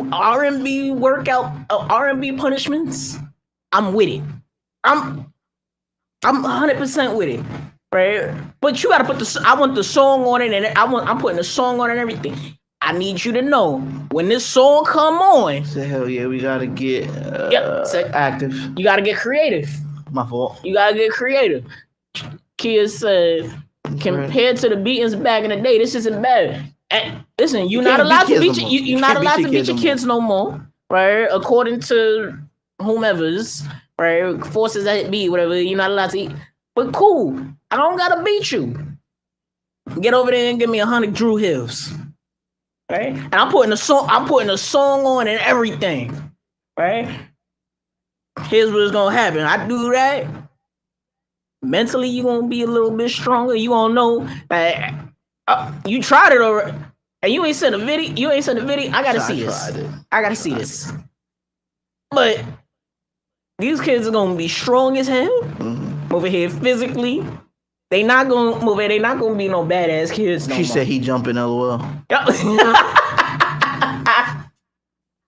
workout, R&B punishments. I'm with it. I'm 100% with it, right? But you gotta put I want the song on it, and I'm putting the song on it and everything. I need you to know when this song come on. Say hell yeah, we gotta get active. You gotta get creative. My fault. You gotta get creative. Kids said, compared to the beatings back in the day, this isn't bad. And listen, you're not allowed to beat you're not allowed to beat your kids no more, right? According to whomever's, right? Forces that be, whatever. You're not allowed to eat. But cool, I don't gotta beat you. Get over there and give me 100 Drew Hills, right? And I'm putting a song on and everything, right? Here's what's gonna happen. I do that. Mentally, you're gonna be a little bit stronger. You gonna know that you tried it already. And you ain't sent a video. I gotta see this. I gotta see this. But these kids are gonna be strong as hell. Over here physically. They not gonna move it. They not gonna be no badass kids. No she more. said he jumping LOL.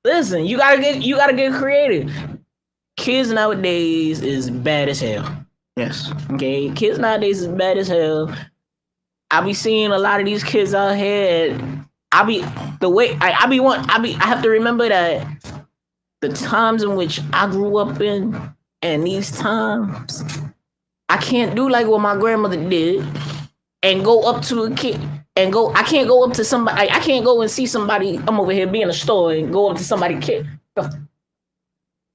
Listen, you gotta get creative. Kids nowadays is bad as hell. Yes. Okay, kids nowadays is bad as hell. I be seeing a lot of these kids out here. I have to remember that the times in which I grew up in, and these times, I can't do like what my grandmother did, and go up to a kid and go. I can't go up to somebody. I can't go and see somebody. I'm over here being a store and go up to somebody's kid.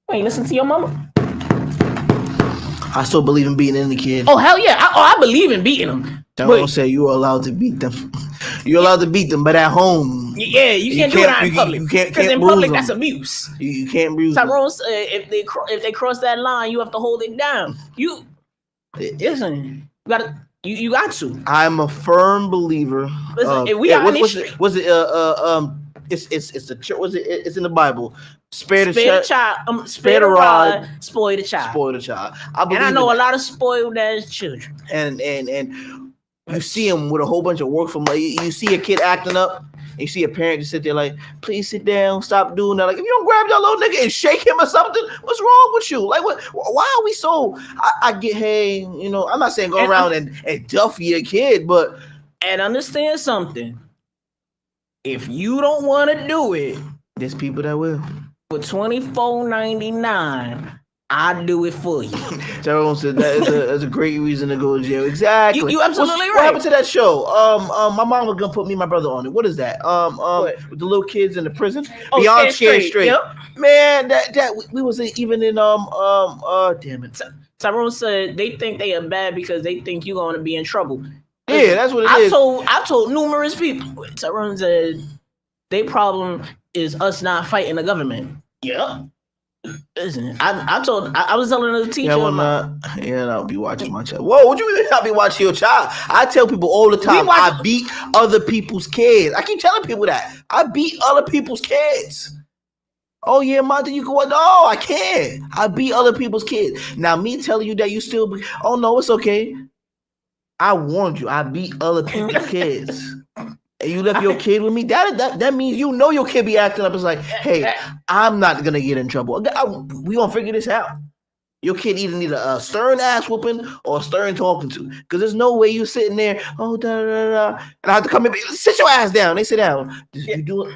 Wait, listen to your mama. I still believe in beating any kid. Oh hell yeah! I believe in beating them. Don't say you are allowed to beat them. You're allowed to beat them, but at home, yeah, you can't do it in public. Because in public, that's abuse. You can't bruise them. Tyrone said, if they cross that line, you have to hold it down. Listen, you got to. I'm a firm believer. Listen, if we are in this street. It's in the Bible. Spare the child, spare the rod, spoil the child. Spoil the child. I know a lot of spoiled ass children. And you see them with a whole bunch of work from. Like, you see a kid acting up, and you see a parent just sit there like, please sit down, stop doing that. Like, if you don't grab that little nigga and shake him or something, what's wrong with you? Like, what? Why are we so? I get, hey, I'm not saying go around and duffy your kid, but understand something. If you don't want to do it, there's people that will. For $24.99, I'll do it for you. Tyrone said that's a great reason to go to jail. Exactly. You absolutely right. What happened to that show? My mom was gonna put me and my brother on it. What is that? With the little kids in the prison. Beyond Scared Straight. Yep. Man, that we wasn't even in damn it. Tyrone said they think they are bad because they think you're gonna be in trouble. Yeah, that's what it is. I've told numerous people. Tyrone said their problem is us not fighting the government. Yeah. Listen, I was telling the teacher. I'll be watching my child. Whoa, what you mean I'll be watching your child? I tell people all the time, I beat other people's kids. I keep telling people that. I beat other people's kids. Oh yeah, Monty, you can what? No, I can't. I beat other people's kids. Now me telling you that you still oh no, it's okay. I warned you. I beat other people's kids. And you left your kid with me. That means your kid be acting up. It's like, hey, I'm not gonna get in trouble. We gonna figure this out. Your kid either need a stern ass whooping or a stern talking to. Because there's no way you sitting there, and I have to come in. Sit your ass down. They sit down. You do it.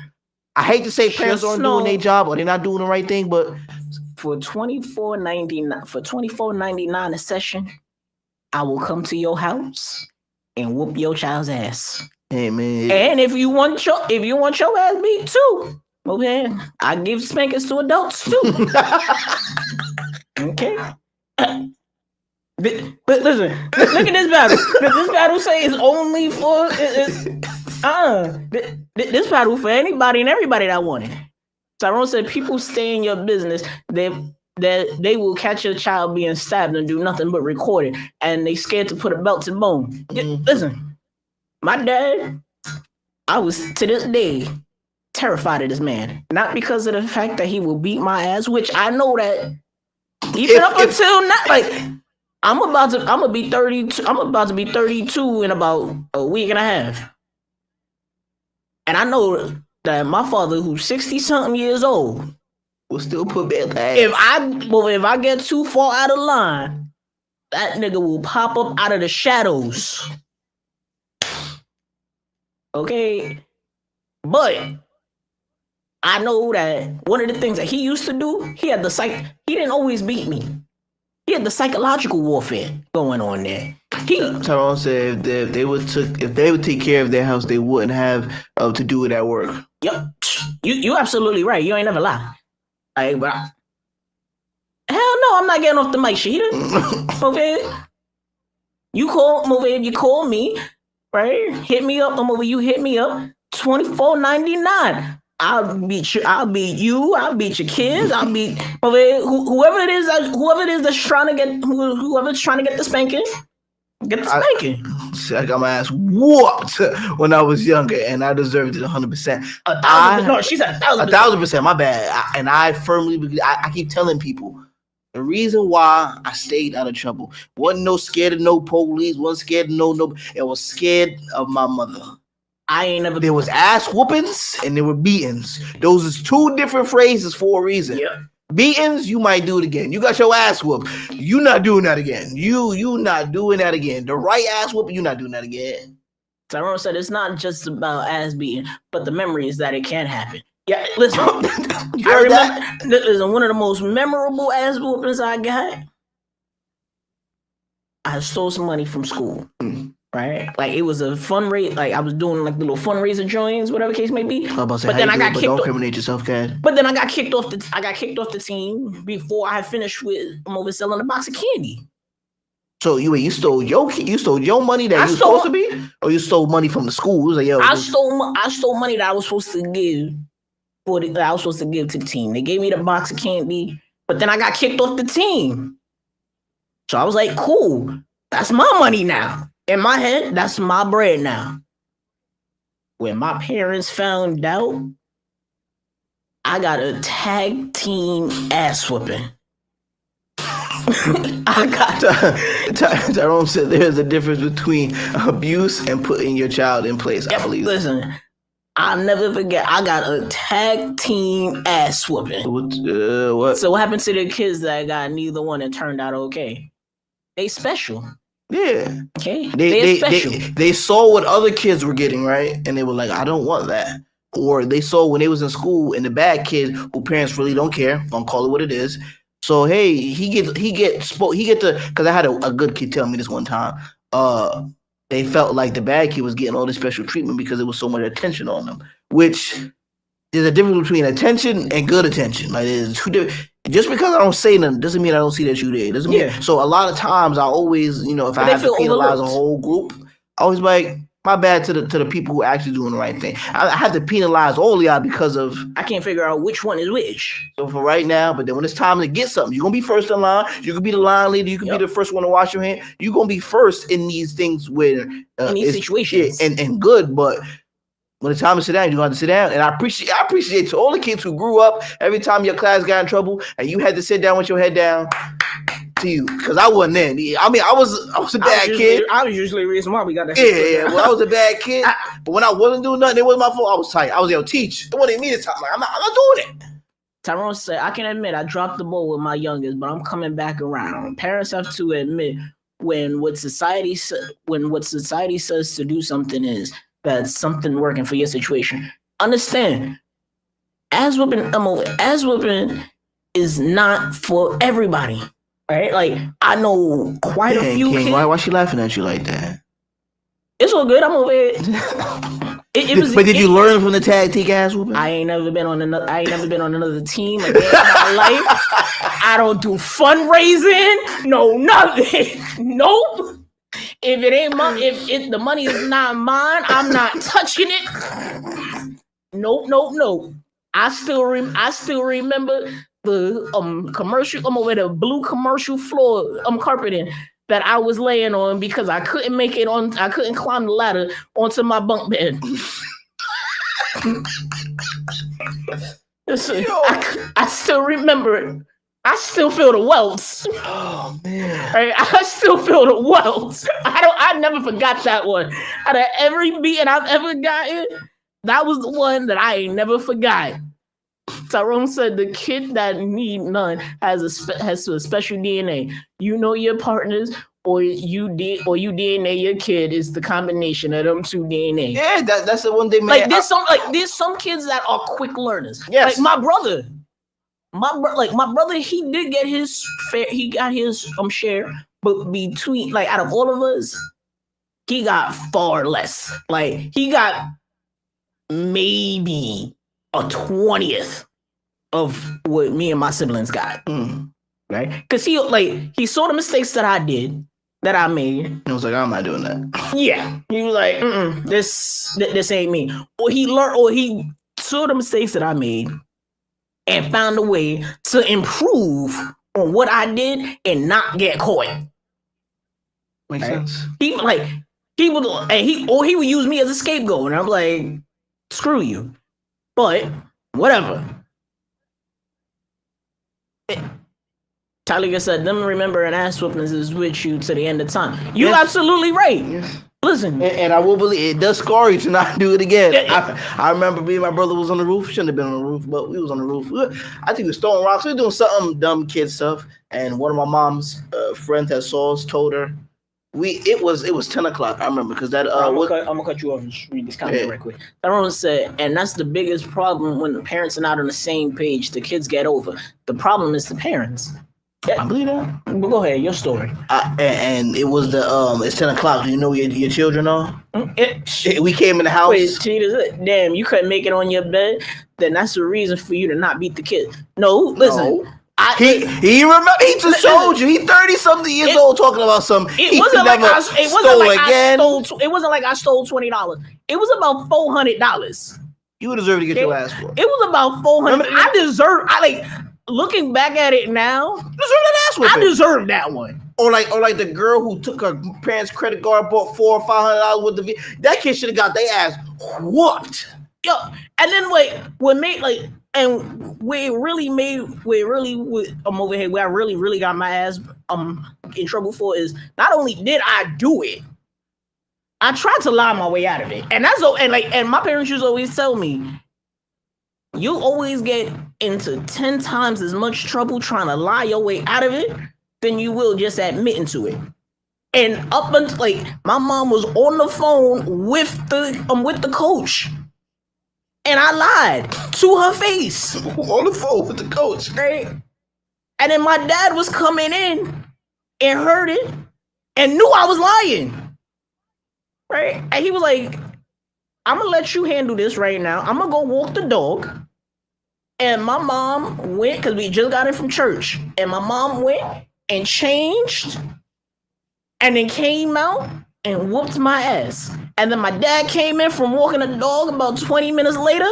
I hate to say parents aren't doing their job or they're not doing the right thing, but for $24.99 a session, I will come to your house and whoop your child's ass. Hey man. And if you want your ass beat too, okay, I give spankings to adults too. Okay. But listen, look at this battle. This battle say it's only for this battle for anybody and everybody that want it. Tyrone said people stay in your business. They will catch your child being stabbed and do nothing but record it, and they scared to put a belt to the bone. Listen. My dad, I was to this day terrified of this man. Not because of the fact that he will beat my ass, which I know that even up until now, like I'm about to be 32. I'm about to be 32 in about a week and a half, and I know that my father, who's 60-something years old, will still put bad ass. If I get too far out of line, that nigga will pop up out of the shadows. Okay, But I know that one of the things that he used to do, he didn't always beat me. He had the psychological warfare going on there. Tyrone said if they would take care of their house, they wouldn't have to do it at work. Yep, you absolutely right. You ain't never lie. Hell no, I'm not getting off the mic, Sheeta. Okay, you call me, right? Hit me up. I'm over. You hit me up. $24.99. I'll beat you. I'll beat you. I'll beat your kids. I'll beat whoever it is that's trying to get whoever's trying to get the spanking. Get the spanking. I got my ass whooped when I was younger, and I deserved it 100%. No, she said 1,000%. 1,000%. My bad. I firmly believe. I keep telling people the reason why I stayed out of trouble wasn't no scared of no police. Wasn't scared of no. It was scared of my mother. There was ass whoopings and there were beatings. Those is two different phrases for a reason. Yeah. Beatings, you might do it again. You got your ass whooped. You not doing that again. You not doing that again. The right ass whooping, you not doing that again. Tyrone said it's not just about ass beating, but the memories that it can happen. Yeah, listen. I remember listen, one of the most memorable ass whoopings I got. I stole some money from school. Right, like it was a fundraiser. Like I was doing like little fundraiser joins, whatever the case may be. But then I got kicked. Don't incriminate yourself, Cad. But then I got kicked off the team before I finished with selling a box of candy. So you stole your money that you were supposed to be, or you stole money from the school? Like, I stole money that I was supposed to give to the team. They gave me the box of candy, but then I got kicked off the team. So I was like, cool, that's my money now. In my head, that's my bread now. When my parents found out, I got a tag team ass whooping. Tyrone said there's a difference between abuse and putting your child in place. I believe. Listen, I'll never forget. I got a tag team ass whooping. What? So what happened to the kids that got neither one and turned out okay? They special. Yeah. Okay. They saw what other kids were getting, right? And they were like, I don't want that. Or they saw when they was in school and the bad kid who parents really don't care, gonna call it what it is. So hey, he get to, because I had a good kid tell me this one time. They felt like the bad kid was getting all this special treatment because there was so much attention on them. Which there's a difference between attention and good attention. Like there's two different. Just because I don't say nothing doesn't mean I don't see that you did. Doesn't mean. So a lot of times I always, if I have to penalize a whole group, I always like, my bad to the people who are actually doing the right thing. I have to penalize all of y'all because of I can't figure out which one is which. So for right now, but then when it's time to get something, you're gonna be first in line. You can be the line leader. You can be the first one to wash your hand. You're gonna be first in these things where in these situations and good, but. When it's time to sit down, you have to sit down. And I appreciate to all the kids who grew up every time your class got in trouble and you had to sit down with your head down. To you, because I wasn't in. I mean, I was a bad kid. I was usually the reason why we got that. Yeah. Well, I was a bad kid, but when I wasn't doing nothing, it wasn't my fault. I was tight. I was teach. It wasn't me to talk. Like, I'm not doing it. Tyrone said, I can admit I dropped the ball with my youngest, but I'm coming back around. Parents have to admit when what society says to do something is that's something working for your situation. Understand, ass whooping is not for everybody. Right? Like, I know quite a few kids. Why she laughing at you like that? It's all good. I'm over it. Did you learn from the tag team ass whooping? I ain't never been on another team again in my life. I don't do fundraising. No, nothing. Nope. If it ain't if the money is not mine, I'm not touching it. Nope. I still remember the commercial. I'm over the blue commercial floor carpeting that I was laying on because I couldn't make it on. I couldn't climb the ladder onto my bunk bed. Listen, I still remember it. I still feel the welts. Oh man! Right? I still feel the welts. I never forgot that one. Out of every beating I've ever gotten, that was the one that I ain't never forgot. Tyrone said the kid that need none has a special DNA. You know your partners or you DNA your kid is the combination of them two DNA. Yeah, that's the one thing. Like there's some kids that are quick learners. Yes. Like my brother, he did get his fair. He got his share, but between like out of all of us, he got far less. Like he got maybe a 20th of what me and my siblings got. Right? Because he saw the mistakes that I made. And was like, I'm not doing that. Yeah. He was like, this ain't me. Or he saw the mistakes that I made and found a way to improve on what I did and not get caught. Makes sense. He would use me as a scapegoat, and I'm like, screw you. But whatever. Taliga said, them remembering ass whoopings is with you to the end of time. You absolutely right. Yes. Listen. And I will believe it does scar you to not do it again. I remember me and my brother was on the roof. Shouldn't have been on the roof, but we was on the roof. I think we were throwing rocks. We were doing something dumb kid stuff. And one of my mom's friends that saw us told her. It was 10 o'clock. I remember because that. I'm gonna cut you off and just read this comment right quick. Everyone said, and that's the biggest problem when the parents are not on the same page. The kids get over. The problem is the parents. Yeah. I believe that. But go ahead, your story. And it was it's 10 o'clock. Do you know where your children are? We came in the house. Wait, damn, you couldn't make it on your bed? Then that's the reason for you to not beat the kid. No, listen. He remember. He just told you. He 30-something years old talking about something. It wasn't like I stole $20. It was about $400. You deserve to get your ass for. It was about $400. Looking back at it now, I deserve that one. Or like the girl who took her parents' credit card, bought $400 or $500 with the that kid should have got their ass whooped. Yo, and then what made I'm over here where I really got my ass in trouble for is not only did I do it, I tried to lie my way out of it. And and my parents used to always tell me, you always get into 10 times as much trouble trying to lie your way out of it than you will just admitting to it. And up until my mom was on the phone with the coach, and I lied to her face on the phone with the coach. Right, and then my dad was coming in and heard it and knew I was lying. Right, and he was like, I'm gonna let you handle this right now. I'm gonna go walk the dog. And my mom went, because we just got in from church. And my mom went and changed and then came out and whooped my ass. And then my dad came in from walking the dog about 20 minutes later.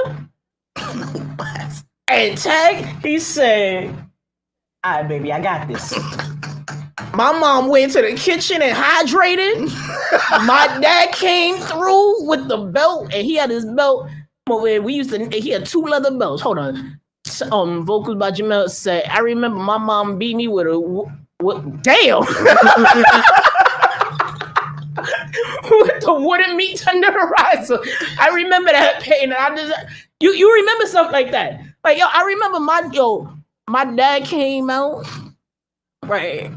And he said, all right, baby, I got this. My mom went to the kitchen and hydrated. My dad came through with the belt, and he had his belt over here. He had 2 leather belts. Hold on. Vocals by Jamel said, I remember my mom beat me with damn. With the wooden meat tenderizer. I remember that pain. And you remember stuff like that. Like, yo, I remember my dad came out, right,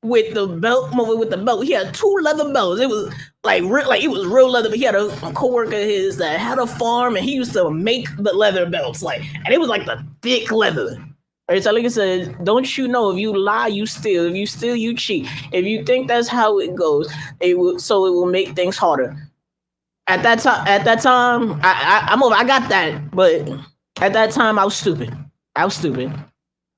with the belt. He had 2 leather belts. It was it was real leather, but he had a coworker of his that had a farm, and he used to make the leather belts, and it was the thick leather. Right, so like I said, don't you know, if you lie, you steal. If you steal, you cheat. If you think that's how it goes, it will make things harder. At that time, I got that, but at that time, I was stupid.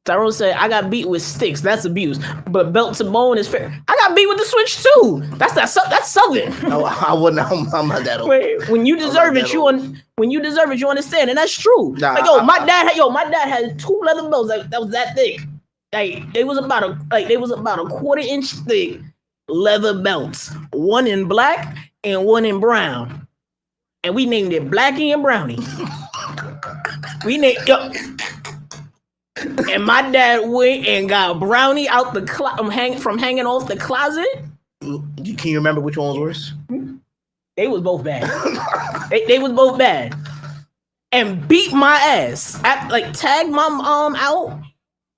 Tyrone said, I got beat with sticks. That's abuse. But belt to bone is fair. I got beat with the switch too. That's Southern. No, I wouldn't. I'm not that old. Wait, when you deserve it, you understand, and that's true. Nah, my dad had 2 leather belts that was that thick. They was about a 1/4 inch thick leather belts. One in black and one in brown, and we named it Blackie and Brownie. And my dad went and got Brownie out the from hanging off the closet. Can you remember which one was worse? They was both bad. they was both bad. And beat my ass. Tagged my mom out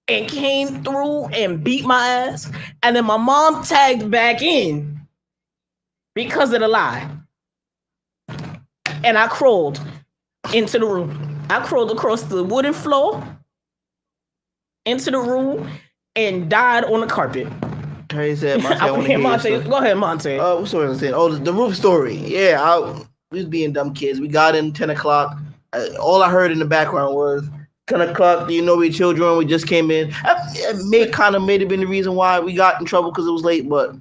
and came through and beat my ass. And then my mom tagged back in because of the lie. And I crawled into the room. I crawled across the wooden floor into the room and died on the carpet. Crazy. Monte, go ahead, Monte. What story was I saying? Oh, the roof story. Yeah, we was being dumb kids. We got in 10 o'clock. All I heard in the background was 10 o'clock. Do you know we children? We just came in. It may have been the reason why we got in trouble because it was late. But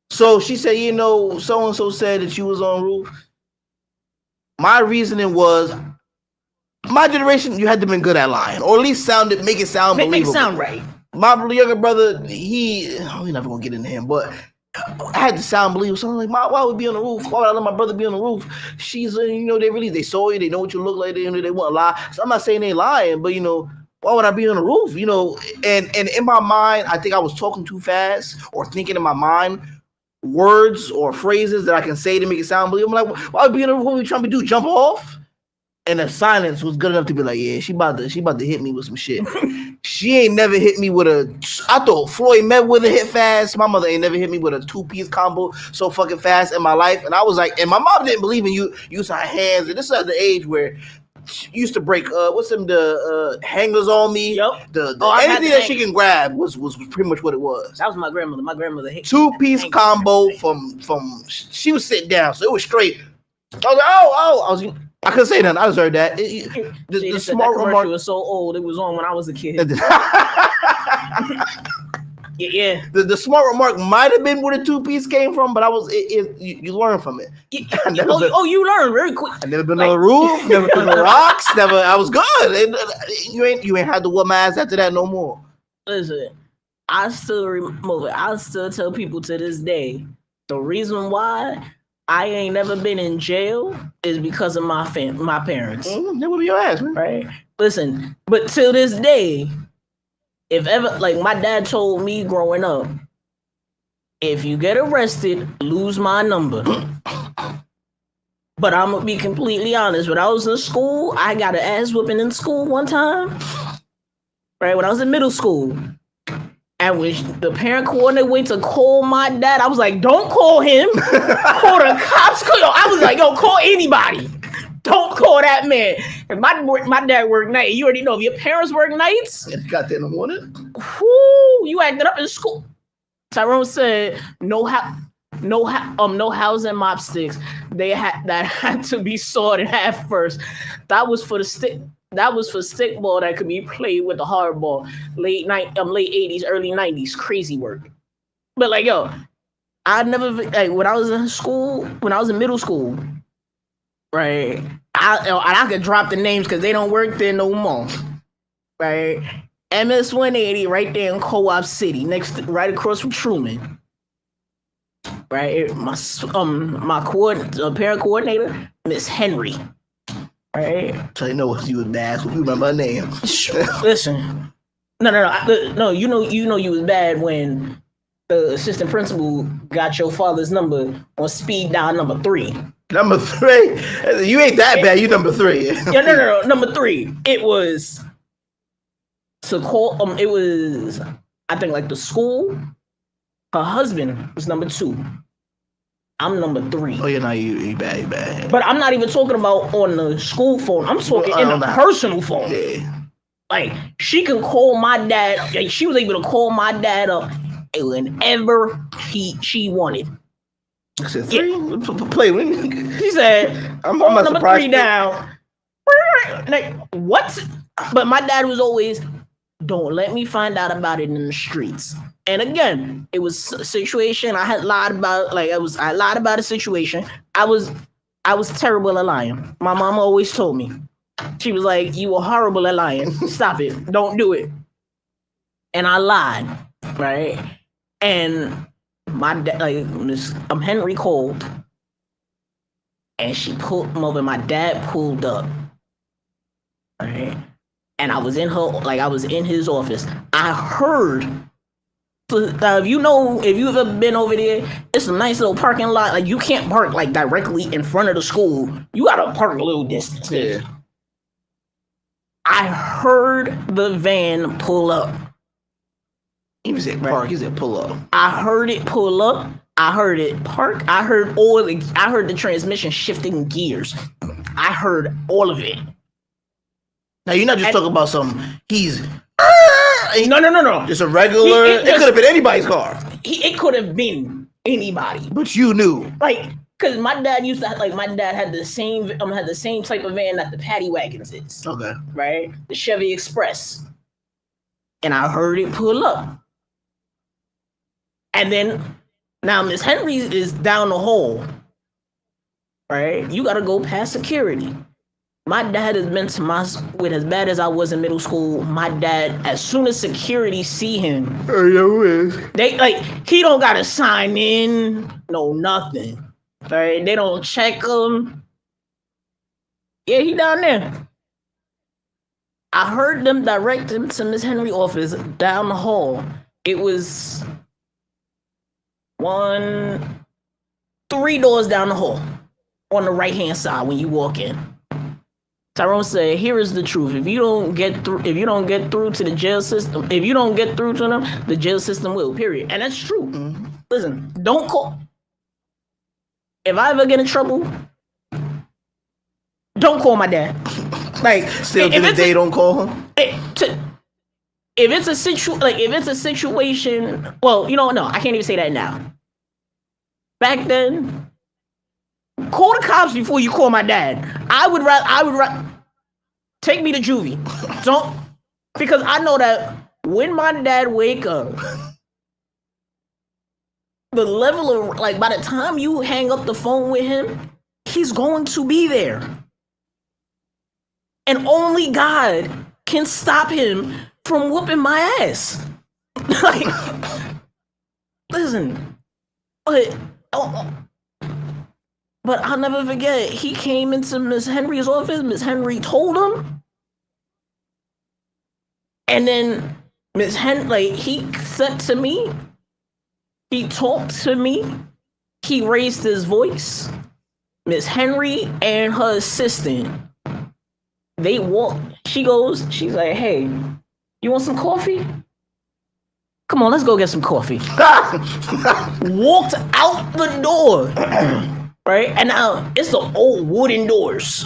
so she said, you know, so and so said that you was on roof. My reasoning was, my generation, you had to been good at lying, or at least make it sound believable. Make it sound right. My younger brother, we never gonna get into him, but I had to sound believable. So I'm like, why would we be on the roof? Why would I let my brother be on the roof? She's, they saw you, they know what you look like, they want to lie. So I'm not saying they lying, but why would I be on the roof? And in my mind, I think I was talking too fast or thinking in my mind words or phrases that I can say to make it sound believable. I'm like, why would I be on the roof? What are we trying to do? Jump off? And the silence was good enough to be like, yeah, she about to hit me with some shit. She ain't never hit me with I thought Floyd Mayweather hit fast. My mother ain't never hit me with a 2-piece combo so fucking fast in my life. And I was like, and my mom didn't believe in you using her hands. And this is at the age where she used to break the hangers on me. Yep. Anything that she can grab was pretty much what it was. That was my grandmother. My grandmother hit 2-piece combo from she was sitting down, so it was straight. I was like, I couldn't say nothing. I just heard that. The smart remark was so old. It was on when I was a kid. Yeah. The smart remark might have been where the 2-piece came from, but you learn from it. You learn very quick. I never been on the roof, never been on the rocks, never. I was good. You ain't had to whoop my ass after that no more. Listen, I still tell people to this day, the reason why I ain't never been in jail is because of my parents. That would be your ass, man. Right? Listen, but till this day, if ever, like my dad told me growing up, if you get arrested, lose my number. But I'm gonna be completely honest. When I was in school, I got an ass whooping in school one time. Right? When I was in middle school. And when the parent coordinator went to call my dad, I was like, don't call him. Call the cops. I was like, yo, call anybody. Don't call that man. And my dad worked night. You already know, if your parents work nights. You got there in the morning. Whoo, you acted up in school. Tyrone said, no housing mop sticks. That had to be sawed in half first. That was for the stick. That was for stickball that could be played with the hardball. Late 80s, early 90s. Crazy work. But like, yo, I never, like, when I was in middle school, right? I could drop the names because they don't work there no more. Right? MS 180 right there in Co-op City, right across from Truman. Right? My parent coordinator, Miss Henry. Right. So you know what you was bad. You remember her name. Listen. No. You know you was bad when the assistant principal got your father's number on speed dial number 3. Number 3? You ain't that bad. You number 3. Yeah, no. Number 3. It was to call. It was, I think, like the school. Her husband was number 2. I'm number 3. Oh, you bad. But I'm not even talking about on the school phone. I'm talking in the personal phone. Yeah. Like, she can call my dad. Like, she was able to call my dad up whenever she wanted. I said 3? Yeah. Play with me. She said, I'm not number 3 down. Like, what? But my dad was always, don't let me find out about it in the streets. And again, it was a situation I had lied about. Like, I lied about a situation. I was terrible at lying. My mom always told me. She was like, you were horrible at lying. Stop it. Don't do it. And I lied, right? And my dad, like, Henry called, and she pulled him over. My dad pulled up, right? And I was in his office. I heard. If you've ever been over there, it's a nice little parking lot. Like, you can't park like directly in front of the school. You gotta park a little distance. Yeah. I heard the van pull up. He said park. He said pull up. I heard it pull up. I heard it park. I heard the transmission shifting gears. I heard all of it. Now you're not just talking about he's no. Just a regular. It could have been anybody's car. It could have been anybody. But you knew. Like, cause my dad used to my dad had the same type of van that the paddy wagons is. Okay. Right? The Chevy Express. And I heard it pull up. And then now Miss Henry is down the hall. Right? You gotta go past security. My dad has been with as bad as I was in middle school. My dad, as soon as security see him, he don't gotta sign in, no nothing. Right? They don't check him. Yeah, he down there. I heard them direct him to Miss Henry office down the hall. It was 3 doors down the hall on the right hand side when you walk in. Tyrone said, "Here is the truth. If you don't get through to the jail system, if you don't get through to them, the jail system will. Period." And that's true. Mm-hmm. Listen, don't call. If I ever get in trouble, don't call my dad. Like, still to the day, don't call him. If it's a situation, well, no, I can't even say that now. Back then, call the cops before you call my dad. I would rather take me to juvie. Because I know that when my dad wake up, the level of by the time you hang up the phone with him, he's going to be there. And only God can stop him from whooping my ass. Listen, but I'll never forget, he came into Miss Henry's office. Miss Henry told him. And then Miss Henry, he said to me, he talked to me, he raised his voice. Miss Henry and her assistant, they walked. She's like, "Hey, you want some coffee? Come on, let's go get some coffee." Walked out the door. Right? And now it's the old wooden doors.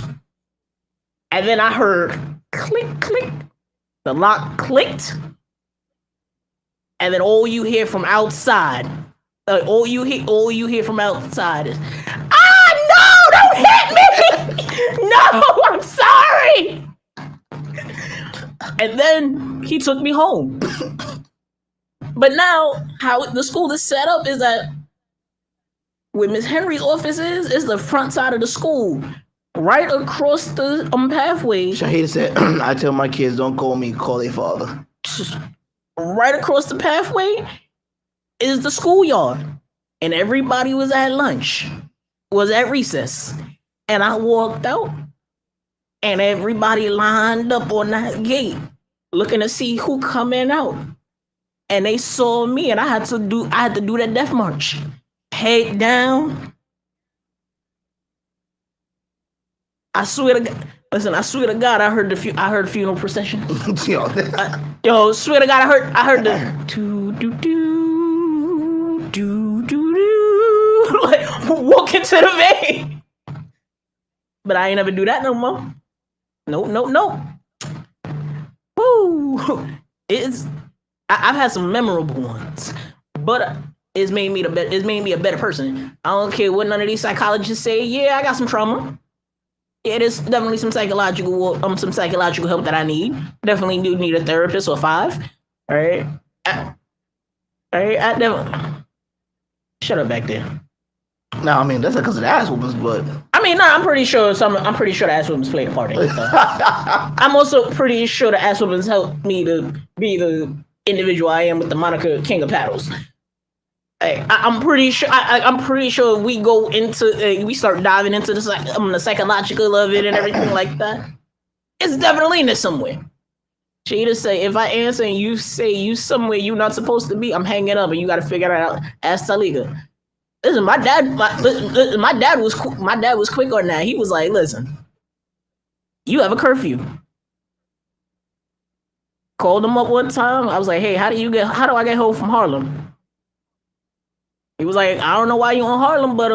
And then I heard click, click. The lock clicked. And then all you hear from outside, all you hear from outside is, no, don't hit me! No, I'm sorry! And then he took me home. But now, how the school is set up is that where Miss Henry's office is the front side of the school, right across the pathway. Shahida said, "I tell my kids, don't call me, call their father." Right across the pathway is the schoolyard, and everybody was at lunch, was at recess, and I walked out, and everybody lined up on that gate, looking to see who coming out, and they saw me, and I had to do that death march. Head down. I swear to God. Listen, I swear to God, I heard funeral procession. Swear to God, I heard the do do do do do do, like walking to the van. But I ain't never do that no more. No. Woo! I've had some memorable ones, but it's made me a better person. I don't care what none of these psychologists say. Yeah, I got some trauma. Yeah, there's definitely some psychological help that I need. Definitely do need a therapist or 5. All right. Shut up back there. No, I mean that's because of the ass whoopings, but I mean, no, I'm pretty sure the ass whoopings play a part in it. I'm also pretty sure the ass whoopings helped me to be the individual I am with the moniker King of Paddles. I'm pretty sure we go into we start diving into the psychological of it and everything like that. It's definitely in there somewhere. She just say, if I answer and you say you somewhere you're not supposed to be, I'm hanging up and you got to figure it out. Ask Talika. Listen, my dad was quick on that. He was like, "Listen, you have a curfew. Called him up one time. I was like, hey, how do I get home from Harlem? He was like, I don't know why you on Harlem, but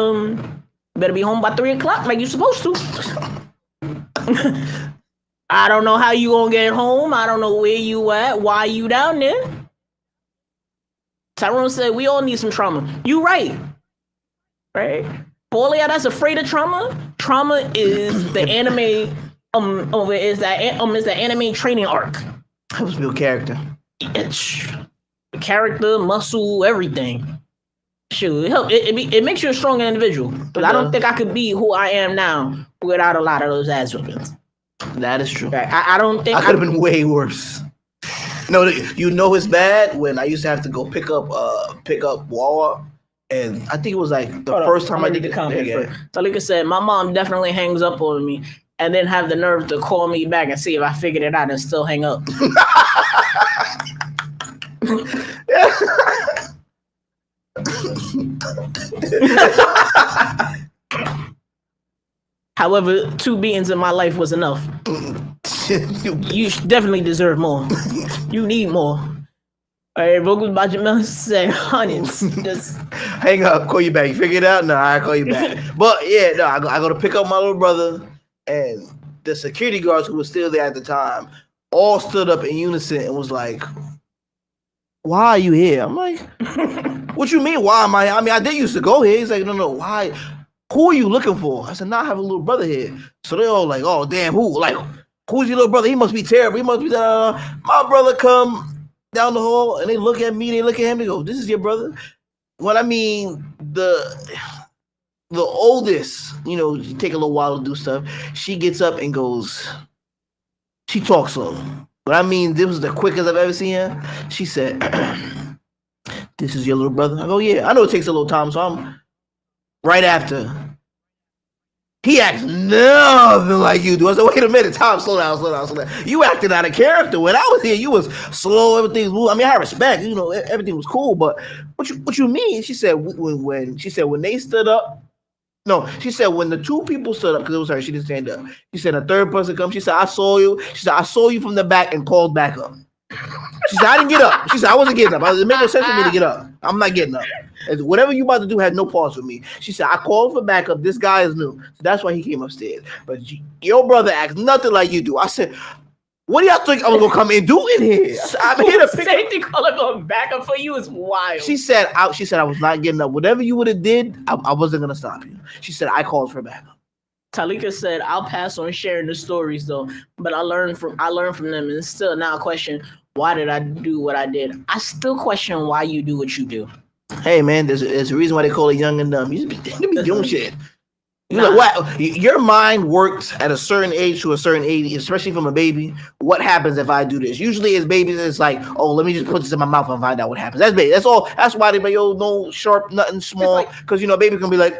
better be home by 3 o'clock like you supposed to. I don't know how you gonna get home. I don't know where you at. Why you down there? Tyrone said, we all need some trauma. You right. Right? For all that's afraid of trauma, trauma is the anime, is the anime training arc. Helps build character. Character, muscle, everything. Shoot, it makes you a stronger individual. But I don't think I could be who I am now without a lot of those ass whippings. That is true. I don't think I could have been way worse. No, you know it's bad when I used to have to go pick up Wawa, and I think it was like the first time I did the comment. Talika said, my mom definitely hangs up on me and then have the nerve to call me back and see if I figured it out and still hang up. However, 2 beatings in my life was enough. You definitely deserve more. You need more. All right, Vocal Bajamel said, hundreds. Just hang up, call you back. You figure it out? No, I call you back. But yeah, no, I go to pick up my little brother, and the security guards who were still there at the time all stood up in unison and was like, why are you here? I'm like, what you mean, why am I here? I mean, I did used to go here. He's like, no, why? Who are you looking for? I said, I have a little brother here. So they all like, oh, damn, who? Like, who's your little brother? He must be terrible. He must be my brother come down the hall, and they look at me, they look at him, they go, this is your brother? Well, I mean, the oldest, you take a little while to do stuff. She gets up and goes, she talks slow. But I mean, this was the quickest I've ever seen her. She said, this is your little brother? I go, yeah. I know it takes a little time, so I'm right after. He acts nothing like you do. I said, wait a minute, Tom, slow down. You acted out of character. When I was here, you was slow, everything was moving. I mean, I had respect, everything was cool, but what you mean? She said when they stood up, no, she said when the 2 people stood up, because it was her, she didn't stand up. She said a third person come. She said, I saw you. She said, I saw you from the back and called back up. She said, I didn't get up. She said, I wasn't getting up. It made no sense for me to get up. I'm not getting up. And whatever you about to do had no pause with me. She said, I called for backup. This guy is new. So that's why he came upstairs. But your brother acts nothing like you do. I said, what do y'all think I'm going to come and do in here? I'm here to pick up. Anything calling backup for you is wild. She said I was not getting up. Whatever you would have did, I wasn't going to stop you. She said, I called for backup. Talika said, I'll pass on sharing the stories though, but I learned from them, and it's still now a question, why did I do what I did? I still question why you do what you do. Hey man, there's a reason why they call it young and dumb. You be doing shit. Like, what? Your mind works at a certain age to a certain age, especially from a baby. What happens if I do this? Usually as babies, it's like, oh, let me just put this in my mouth and find out what happens. That's baby. That's all. That's why they be, no sharp, nothing small. Because, a baby can be like,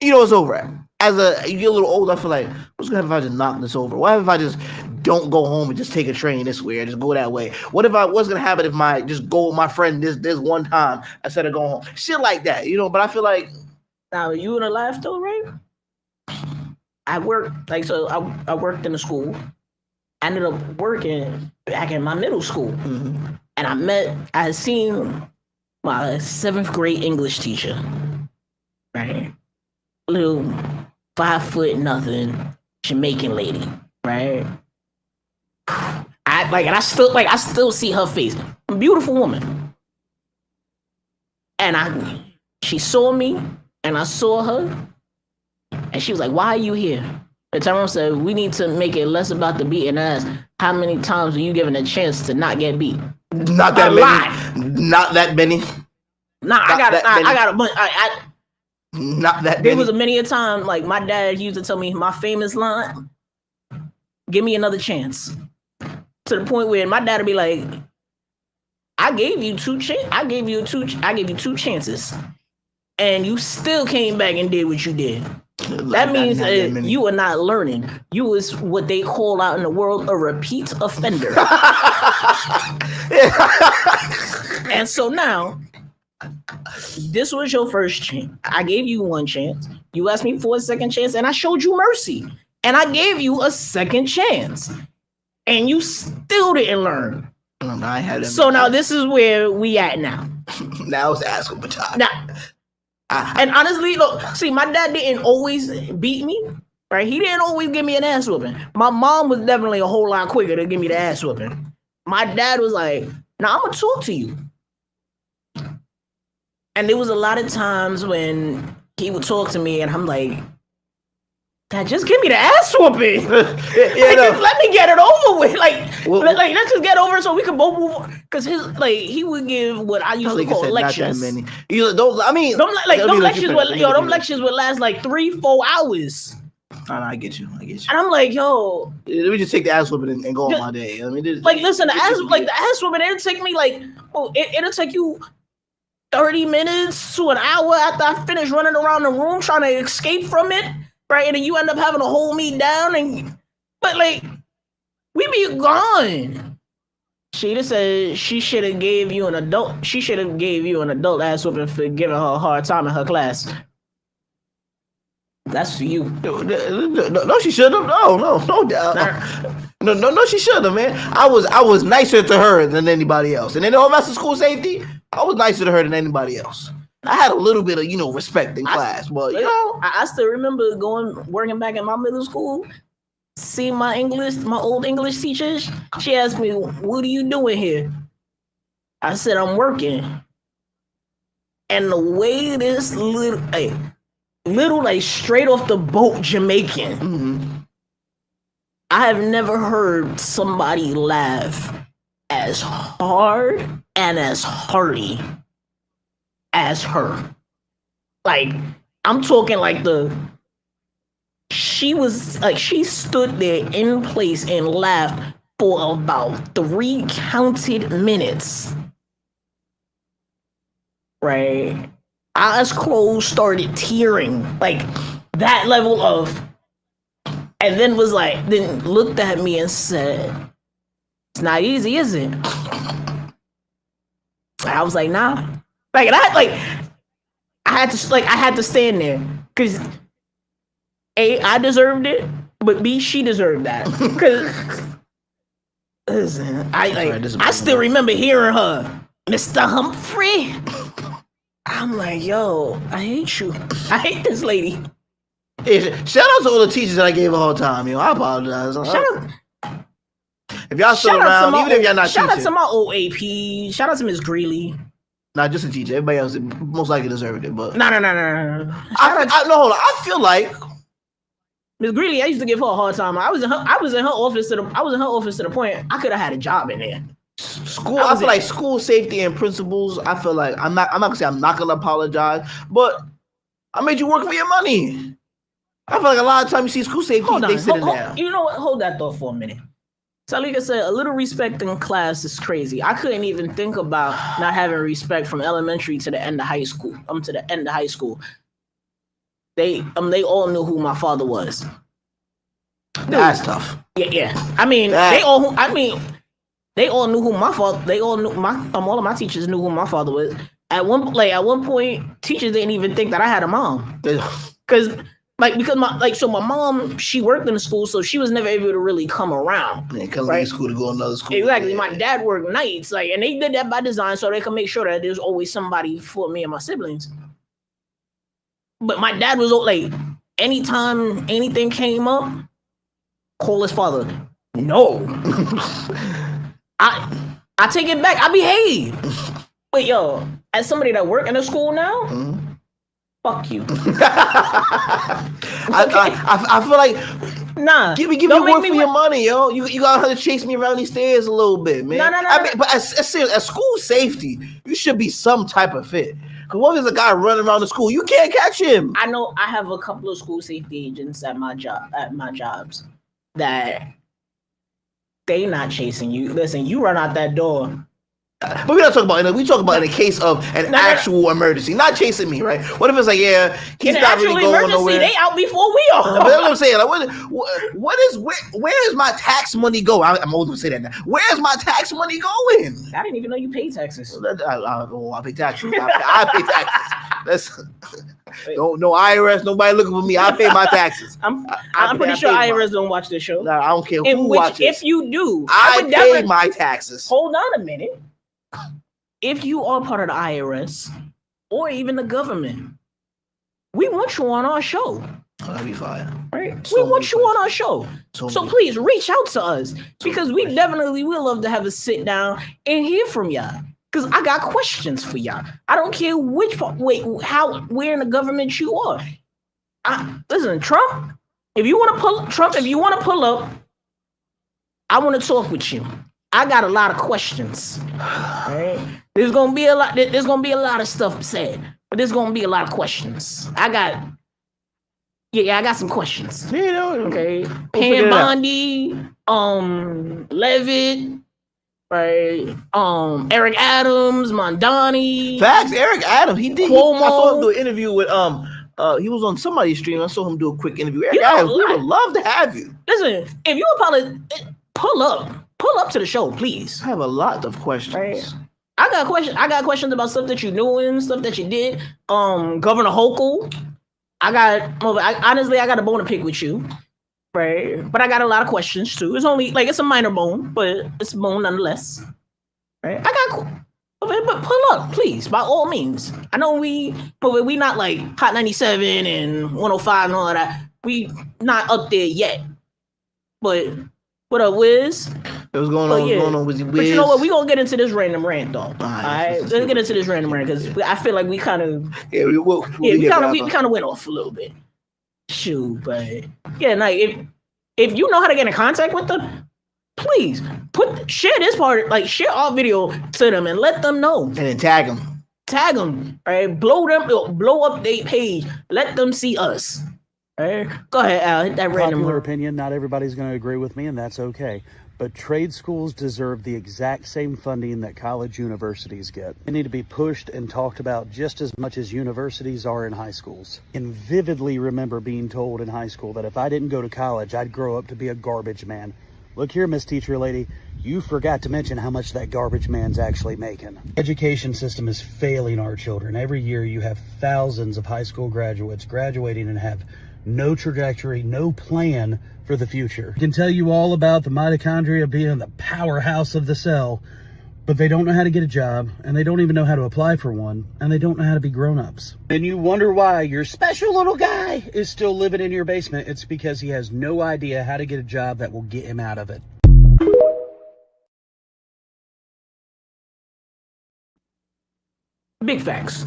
it's over. As you get a little older, I feel like, what's going to happen if I just knock this over? What if I just don't go home and just take a train this way or just go that way? What's going to happen if I just go with my friend this one time instead of going home? Shit like that, but I feel like, now, you would have laughed though, right? I worked I worked in a school. I ended up working back in my middle school. Mm-hmm. And I had seen my 7th grade English teacher. Right? Little 5 foot nothing Jamaican lady, right? I still see her face. A beautiful woman. And she saw me. And I saw her, and she was like, why are you here? And Tyrone said, we need to make it less about the beating ass. How many times are you given a chance to not get beat? Not that many. Not that many. I got a bunch. Not that many. There was many a time, like my dad used to tell me my famous line, give me another chance. To the point where my dad would be like, I gave you 2 two chances. And you still came back and did what you did. That means you are not learning. You is what they call out in the world a repeat offender. And so now, this was your first chance. I gave you 1 chance. You asked me for a second chance, and I showed you mercy. And I gave you a second chance. and you still didn't learn. I had so now this is where we at now. Now it's ass whooping time. Now, and honestly, look, see, my dad didn't always beat me, right? He didn't always give me an ass whooping. My mom was definitely a whole lot quicker to give me the ass whooping. My dad was like, "Nah, I'm gonna talk to you." And there was a lot of times when he would talk to me, and I'm like, "Dad, just give me the ass whooping. Just let me get it over with. Let's just get over it so we can both move on." Because he would give what I used to call lectures. Not that many. Them lectures would last like 3-4 hours. I get you. And I'm like, yo, let me just take the ass whooping and go on my day. I mean, listen, the ass whooping, it'll take me it'll take you 30 minutes to an hour after I finish running around the room trying to escape from it, right? And then you end up having to hold me down, but we be gone. She'd said she should have gave you an adult ass whooping for giving her a hard time in her class. That's for you. No, she should have. No doubt. No, she should have, man. I was nicer to her than anybody else. And then all that's the school safety, I was nicer to her than anybody else. I had a little bit of, respect in class, but I still remember working back in my middle school, seeing my old English teachers. She asked me, "What are you doing here?" I said, "I'm working." And the way this little straight off the boat Jamaican, I have never heard somebody laugh as hard and as hearty as her. I'm talking she stood there in place and laughed for about 3 counted minutes. Right? Eyes closed, started tearing, that level of, and then then looked at me and said, "It's not easy, is it?" I was like, "Nah." I had to stand there because A, I deserved it, but B, she deserved that. Because listen, I still remember hearing her, "Mr. Humphrey." I'm like, yo, I hate you. I hate this lady. Hey, shout out to all the teachers that I gave a hard time. I apologize. Shout out. If y'all still around, even if y'all not teaching. Shout out to my old AP. Shout out to Miss Greeley. Not just a teacher. Everybody else most likely deserved it, but no. Hold on. I feel like Miss Greeley, I used to give her a hard time. I was in her office to the point I could have had a job in there. I feel like school safety and principals. I feel like I'm not gonna say I'm not gonna apologize, but I made you work for your money. I feel like a lot of times you see school safety, they sit in there. You know what? Hold that thought for a minute. Salika said, "A little respect in class is crazy. I couldn't even think about not having respect from elementary to the end of high school. To the end of high school. They all knew who my father was. That's tough. Yeah. They all knew who my father. They all knew all of my teachers knew who my father was. At one point, teachers didn't even think that I had a mom, because my mom, she worked in the school, so she was never able to really come around. Come to school to go to another school. Exactly. Yeah. My dad worked nights, and they did that by design, so they could make sure that there's always somebody for me and my siblings. But my dad was anytime anything came up, call his father. No. I take it back. I behave. Wait, yo, as somebody that work in a school now, fuck you. I feel like give me work for your money, yo. You gotta chase me around these stairs a little bit, man. No. But as school safety, you should be some type of fit. Cause what if there's a guy running around the school? You can't catch him. I know. I have a couple of school safety agents at my jobs that they not chasing you. Listen, you run out that door. But we're not talking about. We talk about in a case of an actual emergency, not chasing me, right? What if it's he's not really going nowhere? They out before we are. That's what I'm saying. Where is my tax money go? I'm old to say that now. Where's my tax money going? I didn't even know you pay taxes. I pay taxes. I pay taxes. That's no IRS. Nobody looking for me. I pay my taxes. I'm pretty sure IRS don't watch this show. No, I don't care who watches. If you do, I pay my taxes. Hold on a minute. If you are part of the IRS or even the government, we want you on our show. Oh, that'd be fine. Right? We want you on our show. So please reach out to us because we definitely will love to have a sit down and hear from y'all. Because I got questions for y'all. I don't care which part, where in the government you are. Listen, Trump, if you want to pull up, I want to talk with you. I got a lot of questions. Right? There's gonna be a lot of stuff said, but there's gonna be a lot of questions. I got some questions. Okay. Pam Bondi, Levitt, right? Eric Adams, Mondani. Facts. Eric Adams. I Cuomo. saw him do an interview with he was on somebody's stream. I saw him do a quick interview. Eric Adams, we would love to have you. Listen, if you pull up to the show, please. I have a lot of questions. Right. I got questions about stuff that you doing, stuff that you did. Governor Hochul. I got a bone to pick with you, right? But I got a lot of questions too. It's only it's a minor bone, but it's a bone nonetheless, right? But pull up, please, by all means. I know we not like Hot 97 and 105 and all of that. We not up there yet, but what up, Wiz? What's going on? What's going on with you, Wiz? But you know what? We gonna get into this random rant though. All right, let's get into this random rant because I feel like we kind of we kind of went off a little bit. Shoot, but yeah, like if you know how to get in contact with them, please share this part, share our video to them and let them know. And then tag them, right? Blow up their page. Let them see us. Right? Go ahead, Al. Hit that random. Popular opinion. Not everybody's going to agree with me, and that's okay. But trade schools deserve the exact same funding that college universities get. They need to be pushed and talked about just as much as universities are in high schools. And vividly remember being told in high school that if I didn't go to college, I'd grow up to be a garbage man. Look here, Miss Teacher Lady, you forgot to mention how much that garbage man's actually making. Education system is failing our children. Every year you have thousands of high school graduates graduating and have no trajectory, no plan for the future. I can tell you all about the mitochondria being the powerhouse of the cell, but they don't know how to get a job, and they don't even know how to apply for one, and they don't know how to be grown-ups. Then you wonder why your special little guy is still living in your basement. It's because he has no idea how to get a job that will get him out of it. Big facts.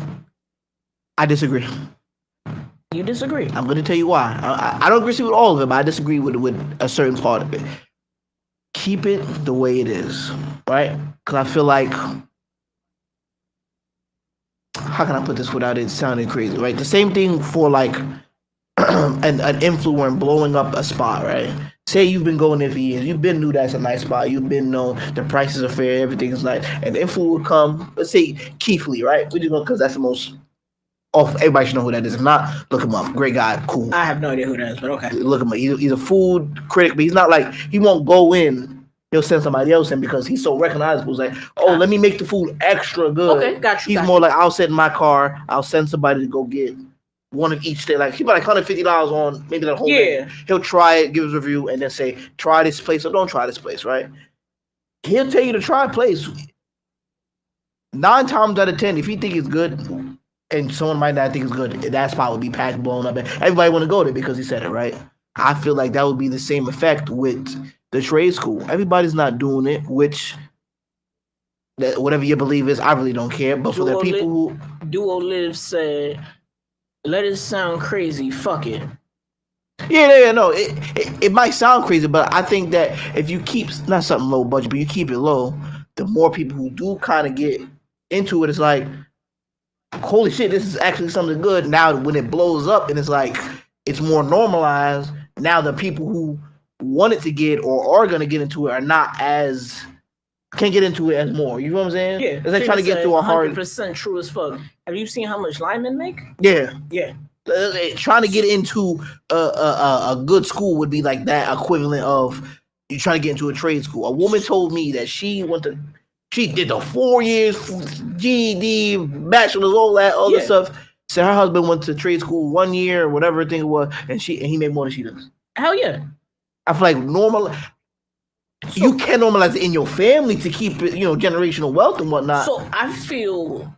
I disagree. You disagree? I'm going to tell you why. I don't agree with all of it, but I disagree with a certain part of it. Keep it the way it is, right? Because I feel like, how can I put this without it sounding crazy, right? The same thing for an influencer blowing up a spot, right? Say you've been going there for years. You've been knew that's a nice spot. You've been known the prices are fair, everything is nice. And the influencer would come, let's say Keith Lee, right? We're just going because that's the most everybody should know who that is. If not, look him up. Great guy, cool. I have no idea who that is, but okay. Look him up. He's a food critic, but he's not he won't go in. He'll send somebody else in because he's so recognizable. It's like, let me make the food extra good. Okay, got you. He's more like, I'll sit in my car. I'll send somebody to go get one of each thing. He put $150 on maybe that whole thing. He'll try it, give his review, and then say, try this place or don't try this place, right? He'll tell you to try a place. 9 times out of 10, if you think it's good, and someone might not think it's good, that spot would be packed, blown up, and everybody want to go there because he said it, right? I feel like that would be the same effect with the trade school. Everybody's not doing it, which, whatever your belief is, I really don't care. But for the people who... Duo Live said, let it sound crazy, fuck it. Yeah, no, it might sound crazy, but I think that if you keep, not something low budget, but you keep it low, the more people who do kind of get into it, it's like, holy shit, this is actually something good. Now when it blows up and it's more normalized, now the people who wanted to get or are going to get into it are not can't get into it as more. You know what I'm saying? Yeah. It's like trying to get to a hard... 100% true as fuck. Have you seen how much linemen make? Yeah. Yeah. Trying to get into a good school would be like that equivalent of you trying to get into a trade school. A woman told me that she did the 4 years GED, bachelor's, all that other stuff. So her husband went to trade school 1 year or whatever thing it was, and he made more than she does. Hell yeah. I feel like you can normalize it in your family to keep it, generational wealth and whatnot. So I feel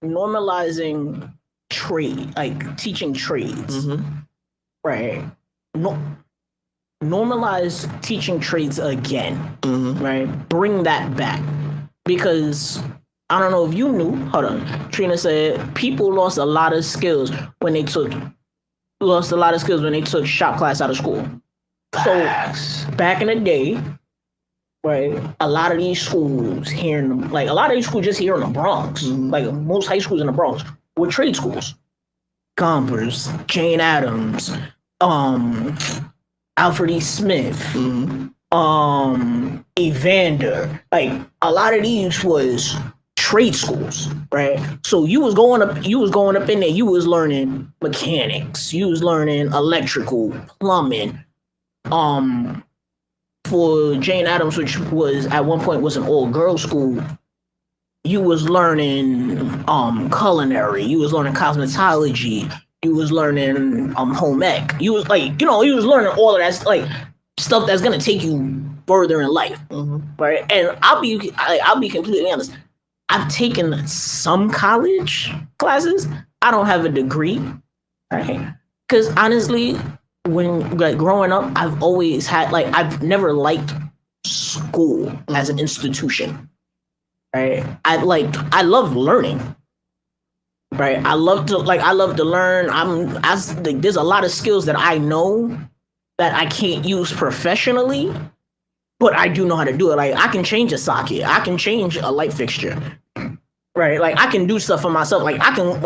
normalizing trade, like teaching trades, right? No, normalize teaching trades again, right? Bring that back, because I don't know if you knew. Hold on, Trina said people lost a lot of skills when they took shop class out of school. So back in the day, right, a lot of these schools here in just here in the Bronx, like most high schools in the Bronx, were trade schools. Gompers, Jane Addams, Alfred E. Smith, Evander. Like a lot of these was trade schools, right? So you was going up in there, you was learning mechanics, you was learning electrical, plumbing. For Jane Addams, which was at one point was an all-girls school, you was learning culinary, you was learning cosmetology, you was learning home ec. You was you was learning all of that like stuff that's gonna take you further in life, right? And I'll be completely honest. I've taken some college classes. I don't have a degree, right? Because honestly, when growing up, I've always had I've never liked school as an institution, right? I love learning, right? I love to learn. There's a lot of skills that I know that I can't use professionally, but I do know how to do it. Like I can change a socket, I can change a light fixture, right? Like I can do stuff for myself. Like I can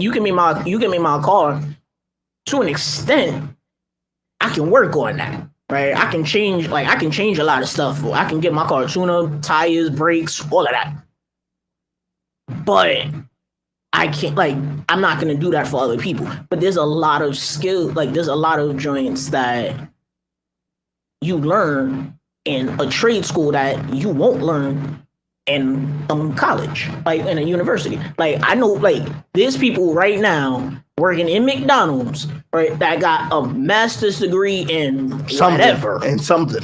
you give me my car to an extent. I can work on that, right? I can change a lot of stuff. I can get my car tune-up, tires, brakes, all of that. But I can't I'm not gonna do that for other people. But there's a lot of skill, there's a lot of joints that you learn in a trade school that you won't learn in college, in a university. I know there's people right now working in McDonald's, right, that got a master's degree in something.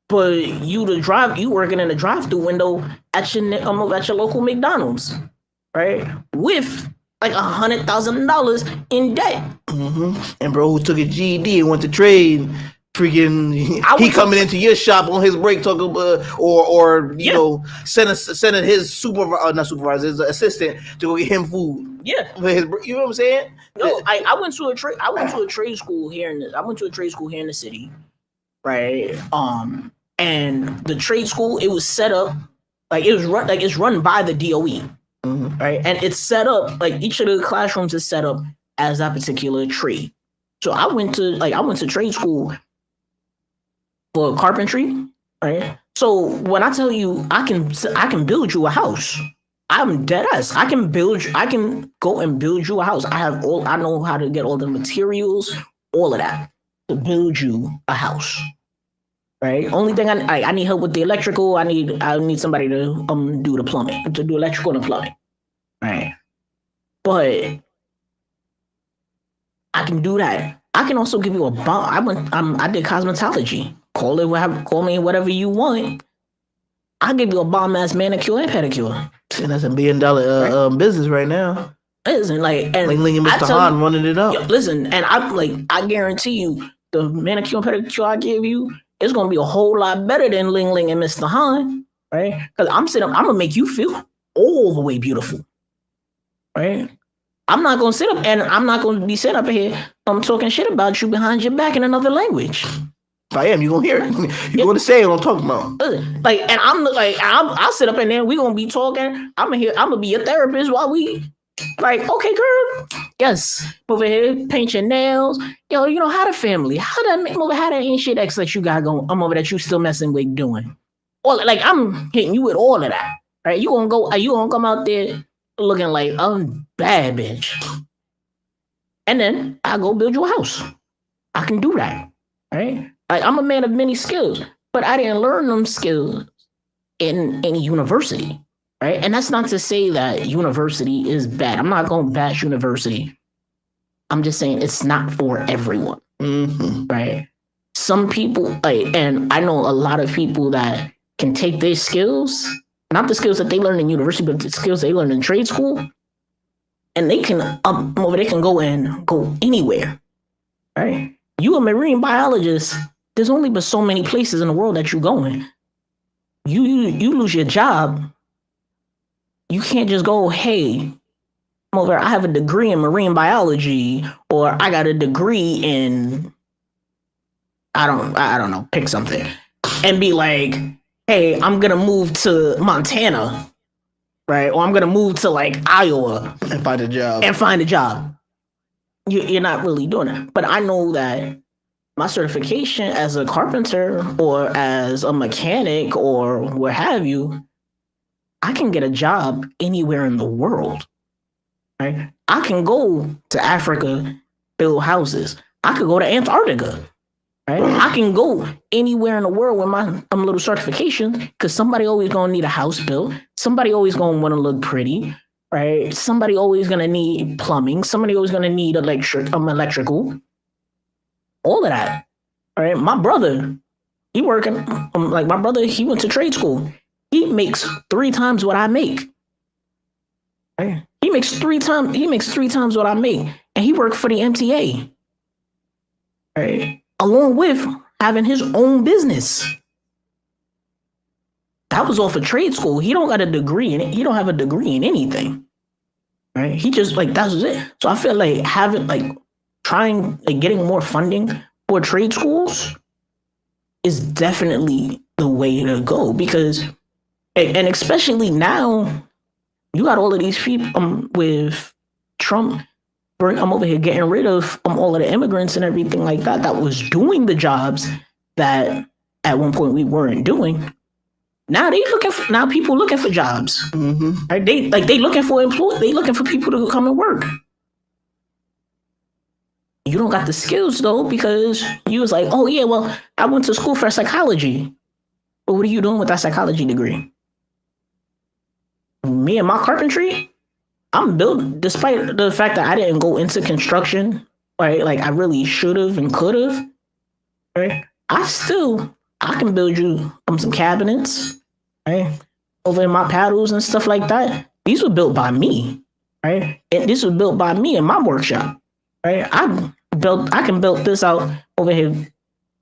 But you working in the drive-through window at your local McDonald's, right, with $100,000 in debt. And bro, who took a GED and went to trade, freaking, he coming into your shop on his break talking, sending his his assistant to go get him food. Yeah, you know what I'm saying? No, I went to a trade school here in the city, right? And the trade school, it was set up it's run by the DOE, right? And it's set up each of the classrooms is set up as that particular trade. So I went to trade school for carpentry, right? So when I tell you I can build you a house, I'm dead ass. I can go and build you a house. I know how to get all the materials, all of that to build you a house. Right? Only thing I need help with the electrical. I need somebody to do the plumbing, to do electrical and plumbing. Right. But I can do that. I can also give you a bomb. I did cosmetology. Call me whatever you want. I'll give you a bomb ass manicure and pedicure. And that's $1 billion business right now. Listen, and Ling and Mr. Han running it up. Yo, listen, and I guarantee you, the manicure and pedicure I give you, it's gonna be a whole lot better than Ling and Mr. Han, right? Because I'm gonna make you feel all the way beautiful, right? I'm not gonna sit up and I'm not gonna be sitting up here talking shit about you behind your back in another language. If I am, you gonna hear it. You gonna say what I'm talking about. I'll sit up in there. We gonna be talking. I'm gonna be your therapist while we okay, girl. Yes, over here, paint your nails. Yo, how the family? How that ain't shit X that you got going? I'm over that you still messing with doing. Or I'm hitting you with all of that. Right? You gonna come out there looking like a bad bitch, and then I go build you a house. I can do that. Right? I'm a man of many skills, but I didn't learn them skills in any university. right? And that's not to say that university is bad. I'm not going to bash university. I'm just saying it's not for everyone, right? Some people, and I know a lot of people that can take their skills, not the skills that they learn in university, but the skills they learn in trade school, and they can they can go anywhere, right? You a marine biologist, there's only but so many places in the world that you're going. You lose your job, you can't just go, hey, I have a degree in marine biology, or I got a degree in, I don't know, pick something, and be like, hey, I'm gonna move to Montana, right? Or I'm gonna move to like Iowa and find a job. You're not really doing it. But I know that my certification as a carpenter or as a mechanic or what have you, I can get a job anywhere in the world, right? I can go to Africa, build houses. I could go to Antarctica, right? I can go anywhere in the world with my little certification, because somebody always gonna need a house built. Somebody always gonna want to look pretty, right? Somebody always gonna need plumbing. Somebody always gonna need electrical. All of that, right? My brother, he working. My brother, he went to trade school. He makes 3 times what I make. Right? He makes 3 times what I make, and he worked for the MTA. Right? Along with having his own business. That was off of trade school. He don't got a degree in it. He don't have a degree in anything. Right? He just that was it. So I feel like getting more funding for trade schools is definitely the way to go, because, and especially now, you got all of these people with Trump. I'm over here getting rid of all of the immigrants and everything like that was doing the jobs that at one point we weren't doing. Now people looking for jobs. Right? They looking for employees. They looking for people to come and work. You don't got the skills though, because you was like, oh yeah, well, I went to school for psychology. But what are you doing with that psychology degree? Me and my carpentry, I'm built, despite the fact that I didn't go into construction, right? Like I really should have and could have, right? I can build you some cabinets, right? Over in my paddles and stuff like that. These were built by me, right? And this was built by me in my workshop, right? I can build this out over here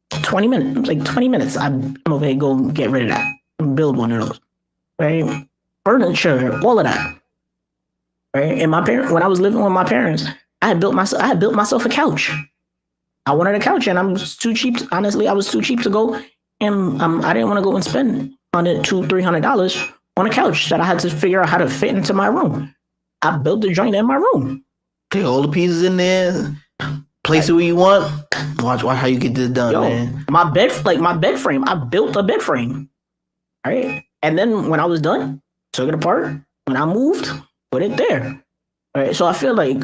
20 minutes. I'm over here go get rid of that and build one of those, right? Furniture, all of that. Right? And when I was living with my parents, I had built myself a couch. I wanted a couch, and I was too cheap to go, and I didn't want to go and spend $200-$300 on a couch that I had to figure out how to fit into my room. I built the joint in my room. Take all the pieces in there, place it where you want. Watch how you get this done, man. My bed frame. I built a bed frame, right? And then when I was done, took it apart. When I moved, put it there. Right. So I feel like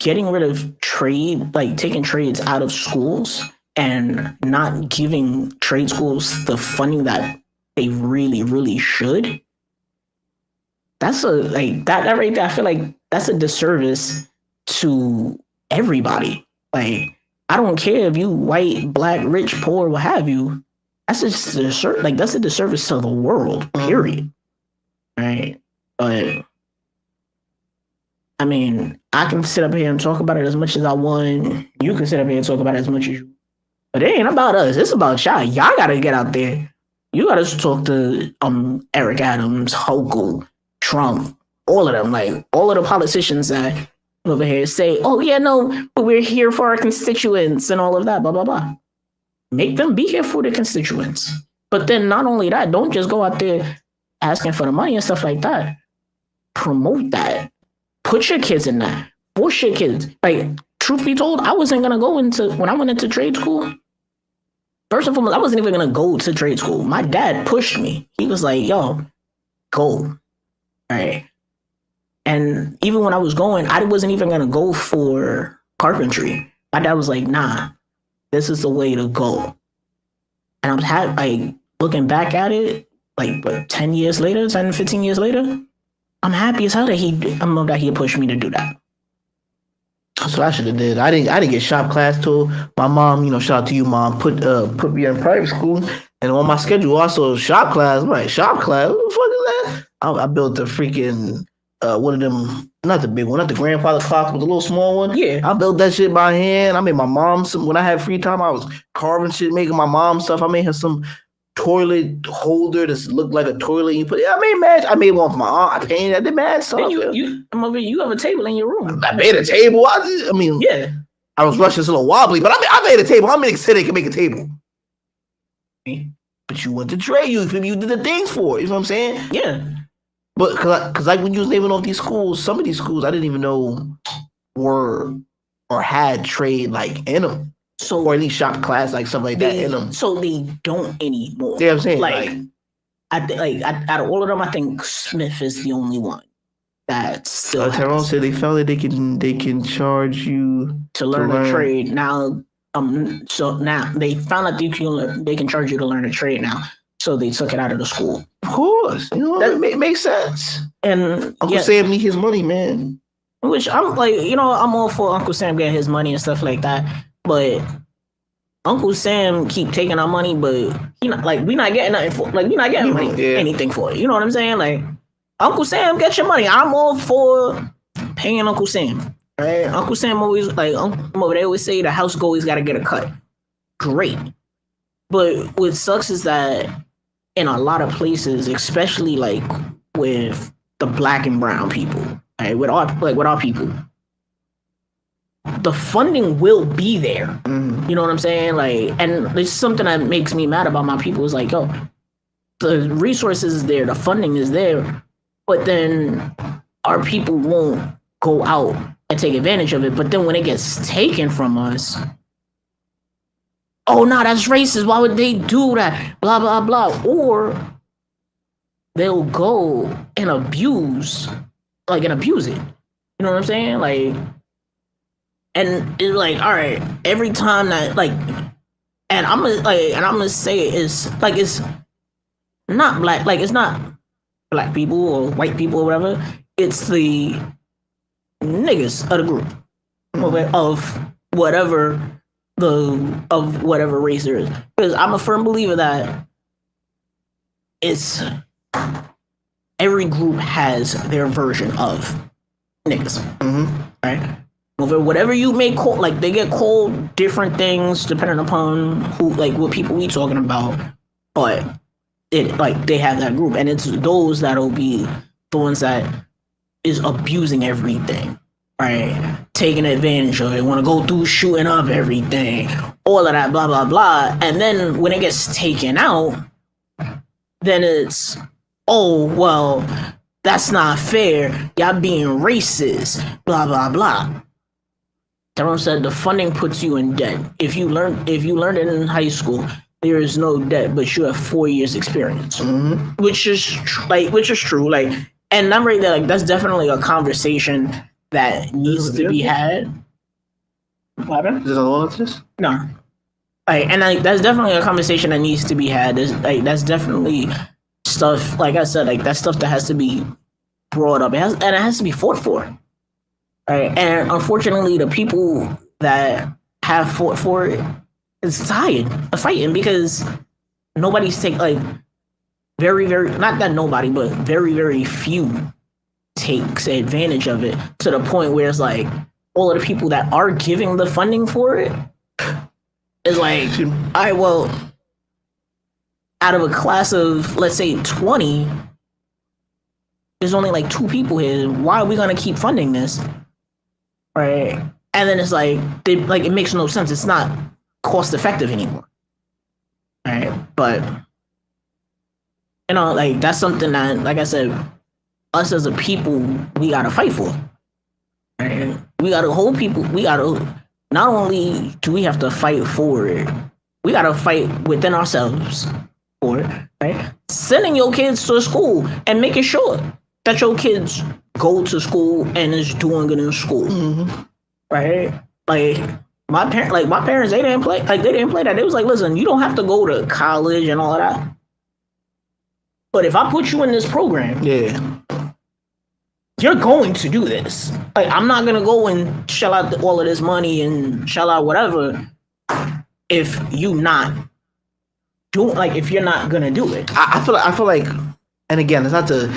getting rid of taking trades out of schools and not giving trade schools the funding that they really, really should. That's that right there. I feel like that's a disservice to everybody. Like, I don't care if you white, black, rich, poor, what have you. That's just that's a disservice to the world, period. Right. But I mean, I can sit up here and talk about it as much as I want. You can sit up here and talk about it as much as you. But it ain't about us. It's about y'all. Y'all gotta get out there. You gotta talk to Eric Adams, Hochul, Trump, all of them. Like all of the politicians that over here say, "Oh yeah, no, but we're here for our constituents and all of that." Blah blah blah. Make them be here for the constituents. But then not only that, don't just go out there asking for the money and stuff like that. Promote that. Put your kids in that. Force your kids. Like, truth be told, I wasn't going to go when I went into trade school. First and foremost, I wasn't even going to go to trade school. My dad pushed me. He was like, yo, go. All right. And even when I was going, I wasn't even going to go for carpentry. My dad was like, nah, this is the way to go. And looking back at it, like, what, 10 years later, 10, 15 years later, I'm happy as hell that he pushed me to do that. That's what I should have did. I didn't get shop class till my mom, shout out to you, Mom, put me in private school, and on my schedule also shop class. I'm like, shop class? What the fuck is that? I built the freaking one of them, not the big one, not the grandfather clock, but the little small one. Yeah. I built that shit by hand. I made my mom when I had free time, I was carving shit, making my mom stuff. I made her some toilet holder that looked like a toilet. I made one for my aunt. I painted. I did mad stuff. You have a table in your room. I made a table. Yeah. I was rushing, it's a little wobbly, but I made a table. How many said they can make a table? But you went to trade. You did the things for it. You know what I'm saying? Yeah. But cause like when you was naming off these schools, some of these schools I didn't even know were or had trade like in them. So, or at least shop class, like stuff like that in them. So they don't anymore. Yeah, I'm saying out of all of them, I think Smith is the only one that still. Tyrone said they found that they can charge you to learn a trade now. So now they found out they can charge you to learn a trade now. So they took it out of the school. Of course, that makes sense. And Uncle Sam need his money, man. Which I'm like, I'm all for Uncle Sam getting his money and stuff like that. But Uncle Sam keep taking our money, but we not getting nothing for, we not getting anything for it. You know what I'm saying? Like, Uncle Sam, get your money. I'm all for paying Uncle Sam. Right? Uncle Sam always they always say the house always got to get a cut. Great, but what sucks is that in a lot of places, especially like with the black and brown people, right? With our people. The funding will be there. Mm-hmm. You know what I'm saying? And it's something that makes me mad about my people is like, the resources is there, the funding is there, but then our people won't go out and take advantage of it. But then when it gets taken from us, oh no, that's racist. Why would they do that? Blah, blah, blah. Or they'll go and abuse it. You know what I'm saying? And it's like, all right, every time that and I'm gonna say it's not black, it's not black people or white people or whatever. It's the niggas of the group of whatever race there is. Because I'm a firm believer that it's every group has their version of niggas, right? Whatever you may call, they get called different things depending upon who, what people we talking about. But they have that group, and it's those that'll be the ones that is abusing everything, right? Taking advantage of it, want to go through shooting up everything, all of that, blah blah blah. And then when it gets taken out, then it's, oh well, that's not fair. Y'all being racist, blah blah blah. Tyrone said the funding puts you in debt. If you learned it in high school, there is no debt, but you have 4 years experience, which is true. And I'm right there. That's definitely a conversation that needs to be had. What happened? Is it a lot of this? No. That's definitely a conversation that needs to be had. That's definitely stuff. Like I said, that's stuff that has to be brought up. It has to be fought for. Right, and unfortunately, the people that have fought for it is tired of fighting because nobody's very, very, not that nobody, but very, very few takes advantage of it to the point where it's all of the people that are giving the funding for it is all right, well, out of a class of, let's say, 20, there's only 2 people here. Why are we going to keep funding this? Right, and then it's it makes no sense. It's not cost effective anymore. Right, but that's something that, like I said, us as a people, we gotta fight for. Right, we gotta hold people. We gotta not only do we have to fight for it, we gotta fight within ourselves for it. Right, sending your kids to school and making sure that your kids go to school and is doing good in school, right? My parents, they didn't play that. They was listen, you don't have to go to college and all of that, But if I put you in this program, you're going to do this. Like, I'm not gonna go and shell out all of this money and shell out whatever if you not doing, like, if you're not gonna do it. I feel like, and again, it's not to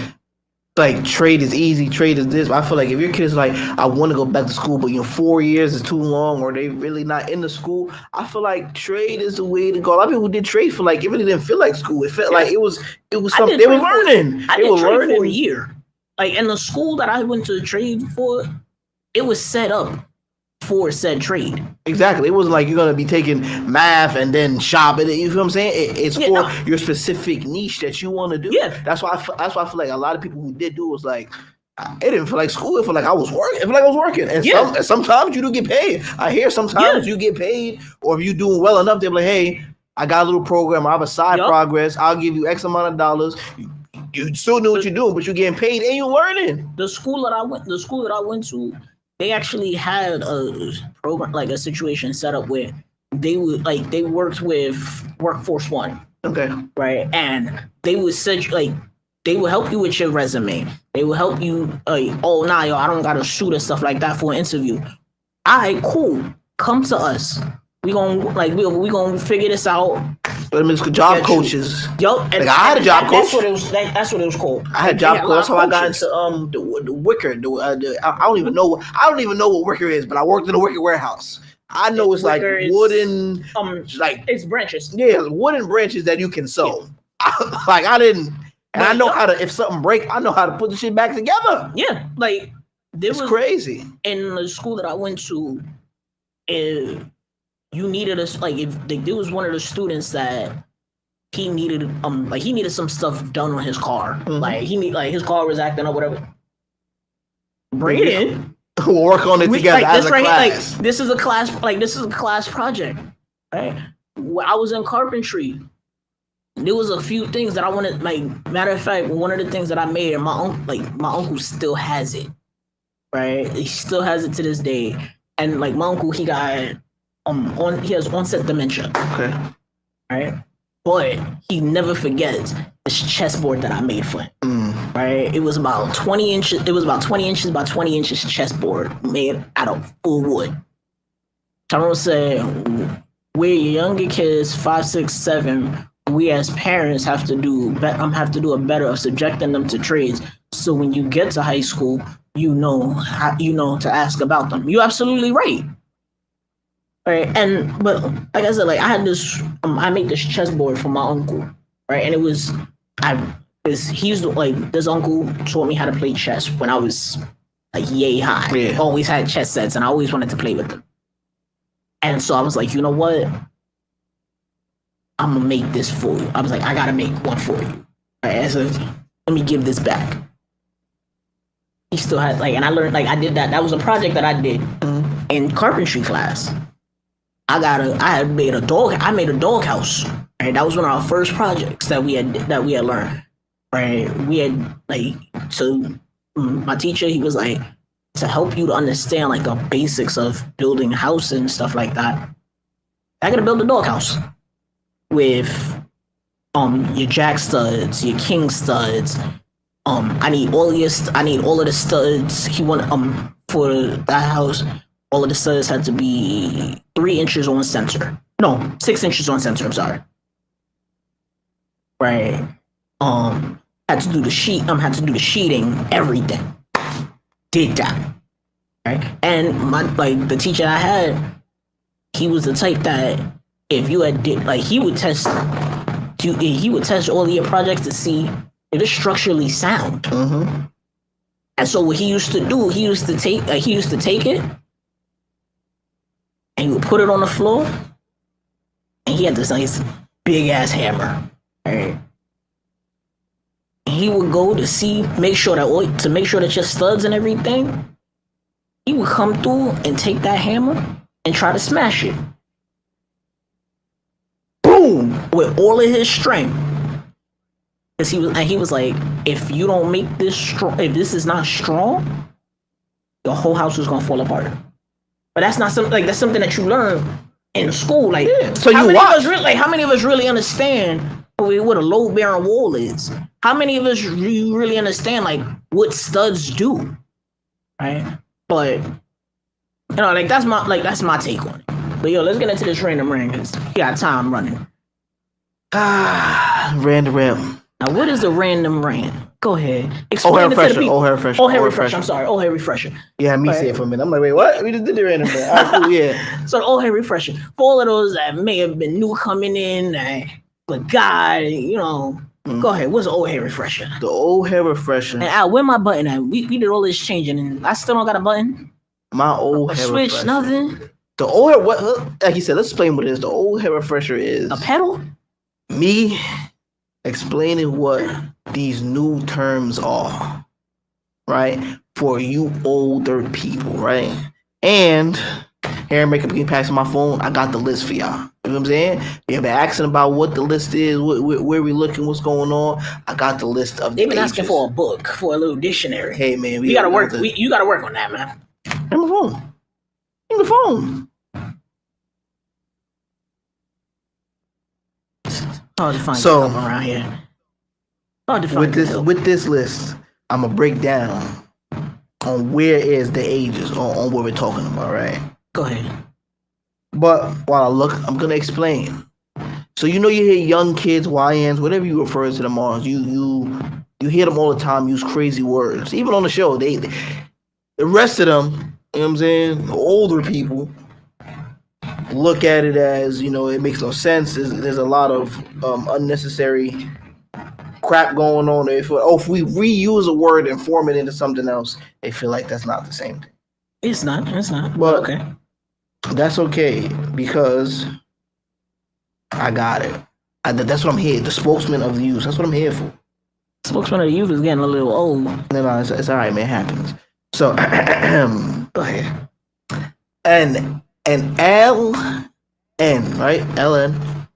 like trade is easy, trade is this. But I feel like if your kid is like, I want to go back to school, but 4 years is too long, or they really not in the school, I feel like trade is the way to go. A lot of people did trade for like, it really didn't feel like school. It felt like it was something they were learning. I did trade for a year. Like, in the school that I went to trade for, it was set up for said trade. Exactly. It wasn't like you're gonna be taking math and then shopping. You feel what I'm saying? It's for your specific niche that you want to do. Yeah. That's why I feel like a lot of people who did do it was like, it didn't feel like school. It felt like I was working. It felt like I was working. And sometimes you do get paid. I hear sometimes you get paid, or if you're doing well enough, they're like, hey, I got a little program. I have a side progress. I'll give you X amount of dollars. You still know what you're doing, but you're getting paid and you're learning. The school that I went to, they actually had a program, like a situation set up where they worked with Workforce One. Okay. Right. And they would they will help you with your resume. They will help you I don't got a shoot or stuff like that for an interview. All right, cool. Come to us. We gonna figure this out. But I mean, it's job coaches. Yup. Like, I had a job coach. That's what it was called. I had a job coach. That's how I got into the wicker. I don't even know what wicker is, but I worked in a wicker warehouse. I know it's like wooden, like it's branches. Yeah, wooden branches that you can sew. Like, I didn't, and I know how to. If something break, I know how to put the shit back together. Yeah, like it's crazy. In the school that I went to, you needed us, like, if there was one of the students that he needed some stuff done on his car. Mm-hmm. Like his car was acting or whatever. Bring it in. We'll work on it together as a class. This is a class project. Right? I was in carpentry. There was a few things that I wanted, like, matter of fact, one of the things that I made, and my uncle still has it. Right? He still has it to this day. And like, my uncle, he got he has onset dementia. Okay. Right? But he never forgets this chessboard that I made for him. Right? It was about 20 inches. It was about 20 inches by 20 inches chessboard made out of full wood. Tyrone said, we're younger kids, 5, 6, 7. We as parents have to do a better of subjecting them to trades. So when you get to high school, you know to ask about them. You're absolutely right. Right, but like I said, like, I had this, I made this chessboard for my uncle, right, and this uncle taught me how to play chess when I was like yay high. Yeah. Always had chess sets, and I always wanted to play with them. And so I was like, you know what? I'm gonna make this for you. I was like, I gotta make one for you. Right, so let me give this back. He still had, like, and I learned, like, I did that. That was a project that I did in carpentry class. I made a doghouse. Right, that was one of our first projects that we had learned. Right, we had, like, my teacher, he was like, to help you to understand, like, the basics of building a house and stuff like that, I gotta build a doghouse with your jack studs, your king studs. I need all of the studs. He wanted for that house. All of the studs had to be 3 inches on center. No, 6 inches on center. I'm sorry. Right. Had to do the sheeting, everything. Did that. Right. And the teacher I had, he was the type that if you had he would test all of your projects to see if it's structurally sound. Mm-hmm. And so what he used to do, he used to take it, and he would put it on the floor, and he had this nice big ass hammer, right? And he would go to make sure that your studs and everything, he would come through and take that hammer and try to smash it. Boom! With all of his strength. Because he was like, if you don't make this strong, if this is not strong, the whole house is gonna fall apart. But that's not something, like, that's something that you learn in school. Like, yeah. So how many of us really understand what a load bearing wall is. How many of us really understand like what studs do, right? But like that's my take on it. But yo, let's get into this random rant because we got time running. Random rant. Now, what is a random rant? Go ahead. Explain it to the people. Hair refresher. Hair refresher. I'm sorry. Hair refresher. Yeah, me say it for a minute. I'm like, wait, what? We just did the random rant. All right, cool, yeah. So hair refresher. For all of those that may have been new coming in, but God, go ahead. What's the hair refresher? The hair refresher. And Al, where my button at? We did all this changing and I still don't got a button. My hair switch, refresher. Nothing. The hair, like you said, let's explain what it is. The hair refresher is a pedal? Me explaining what these new terms are, right? For you older people, right? And hair and makeup getting passed on my phone, I got the list for y'all. You know what I'm saying? You've been asking about what the list is, where we looking, what's going on. I got the list of. They've been asking for a book, for a little dictionary. Hey man, you gotta work. You gotta work on that, man. On my phone. In the phone. Hard to find something around here. With this list, I'm gonna break down on where is the ages on what we're talking about, right? Go ahead. But while I look, I'm gonna explain. So you hear young kids, YNs, whatever you refer to them as, you hear them all the time use crazy words. Even on the show, the rest of them, you know what I'm saying, the older people look at it as, it makes no sense. There's a lot of unnecessary crap going on. If we reuse a word and form it into something else, they feel like that's not the same thing. It's not. But okay. That's okay because I got it. That's what I'm here. The spokesman of the youth. That's what I'm here for. Spokesman of the youth is getting a little old. No, it's all right, man. It happens. So, go ahead. And LN, right? LN.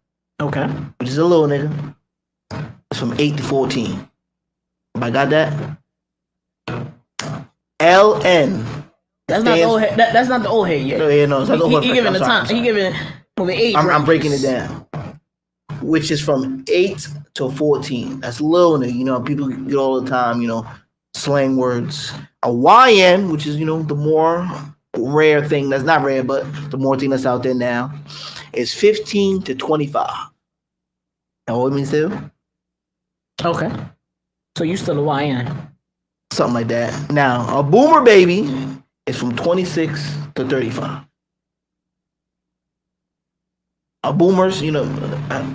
Okay. Which is a little nigga. It's from 8 to 14. I got that? LN. That's not the old head. That's not the old head yet. No, it's not the old head. He giving the time. He giving moving 8. I'm breaking it down. Which is from 8 to 14. That's little nigga. People get all the time, slang words. A YN, which is, the more rare thing that's not rare, but the more thing that's out there now, is 15 to 25. That what it means too? Okay. So you still a YN? Something like that. Now, a boomer baby is from 26 to 35. A boomers, I know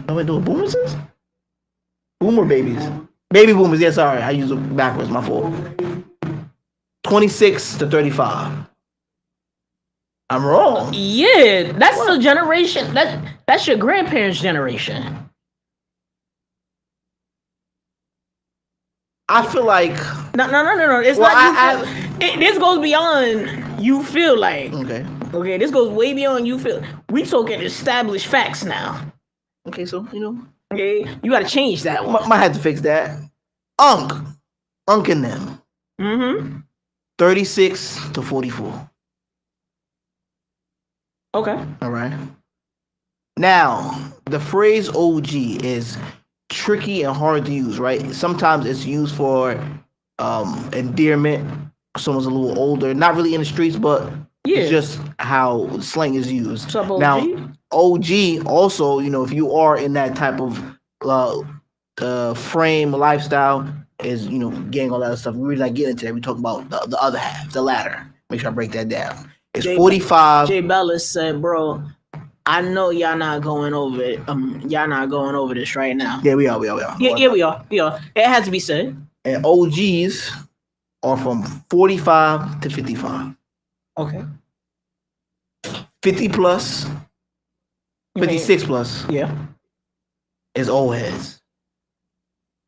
what boomers is? Boomer babies. Baby boomers, yeah, sorry. I use it backwards, my fault. 26 to 35. I'm wrong. Yeah, that's the generation. That's your grandparents' generation. I feel like no. It's not. This goes beyond you feel like. Okay. This goes way beyond you feel. We talking established facts now. Okay, so Okay, you got to change that one. Might have to fix that. Unk and them. 36 to 44. Okay. All right. Now, the phrase OG is tricky and hard to use, right? Sometimes it's used for endearment. Someone's a little older, not really in the streets, but it's just how slang is used. What's up, OG? Now, OG also, if you are in that type of frame, lifestyle, is, getting all that other stuff. We're not getting into that. We talk about the other half, the latter. Make sure I break that down. It's 45. Jay Bellis said, bro, I know y'all not going over it. Y'all not going over this right now. Yeah, we are. Yeah, we are. It has to be said. And OGs are from 45 to 55. Okay. 50 plus, 56 plus. Yeah. Is old heads.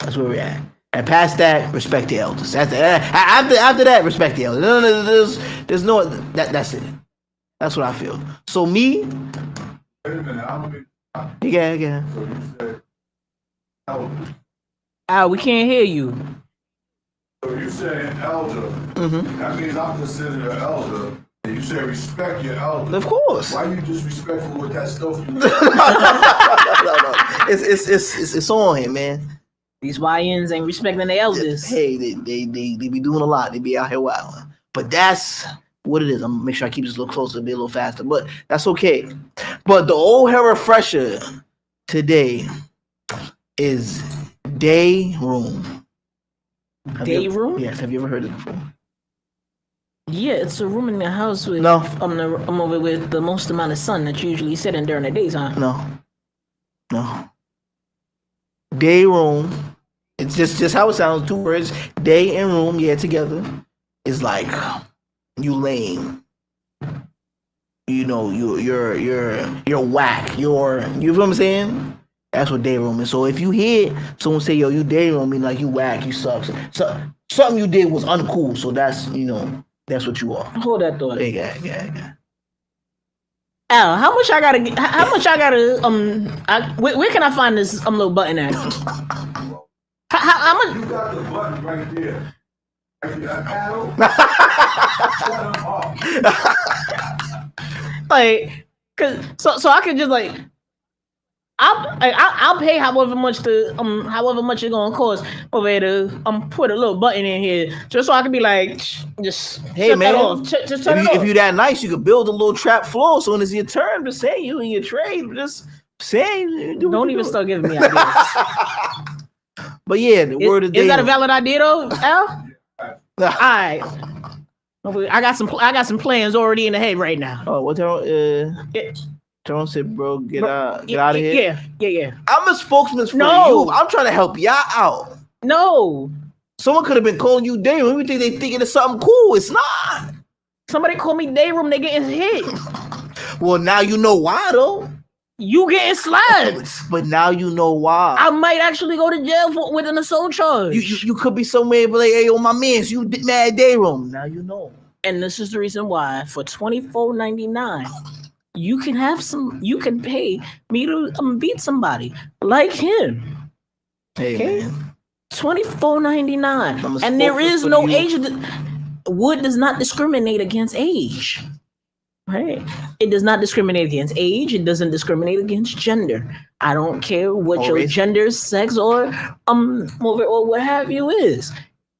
That's where we're at. And past that, respect the elders. After that, respect the elders. No, there's no. That's it. That's what I feel. So me. Wait a minute. Yeah. So you said elder. Al, we can't hear you. So you saying elder. Mm-hmm. That means I'm considered an elder You said respect your elders. Of course. Why you disrespectful with that stuff? No. It's on him, man. These YNs ain't respecting their elders. Hey, they be doing a lot. They be out here wilding. But that's what it is. I'm gonna make sure I keep this a little closer, be a little faster. But that's okay. But the old hair refresher today is day room. Day room? Yes. Have you ever heard it before? Yeah, it's a room in the house with I'm over with the most amount of sun that you usually sit in during the daytime. No. Day room. It's just how it sounds. 2 words. Day and room, together. It's like you lame. You know, you're whack. You feel what I'm saying? That's what day room is. So if you hear someone say, yo, you day room, mean like you whack, you suck. So something you did was uncool. So that's that's what you are. Hold that thought. Yeah. Al, how much I gotta where can I find this little button at? How much? You got the button right there. Like, so I can just like, I'll pay however much it's gonna cost over there to put a little button in here just so I can be like, just hey man, just turn it off. If you that nice, you could build a little trap floor. So when it's your turn, just say you and your trade, just say. Don't even start giving me ideas. But yeah, the word of the day. Is that a valid idea though, Al? All right. I got some plans already in the head right now. Oh, what Tyrone said, bro, get out of here. Yeah. I'm a spokesman for you. I'm trying to help y'all out. No. Someone could have been calling you day room. We think they thinking it's something cool. It's not. Somebody call me day room, they getting hit. Well, now you know why though. You getting slapped. But now you know why. I might actually go to jail with an assault charge. You could be somewhere but like, hey, yo, my mans, you mad day room. Now you know. And this is the reason why for $24.99, you can pay me to beat somebody like him. Hey, man. $24.99. And there is no age. Wood does not discriminate against age. Right? It does not discriminate against age. It doesn't discriminate against gender. I don't care what your gender, sex, or what have you is.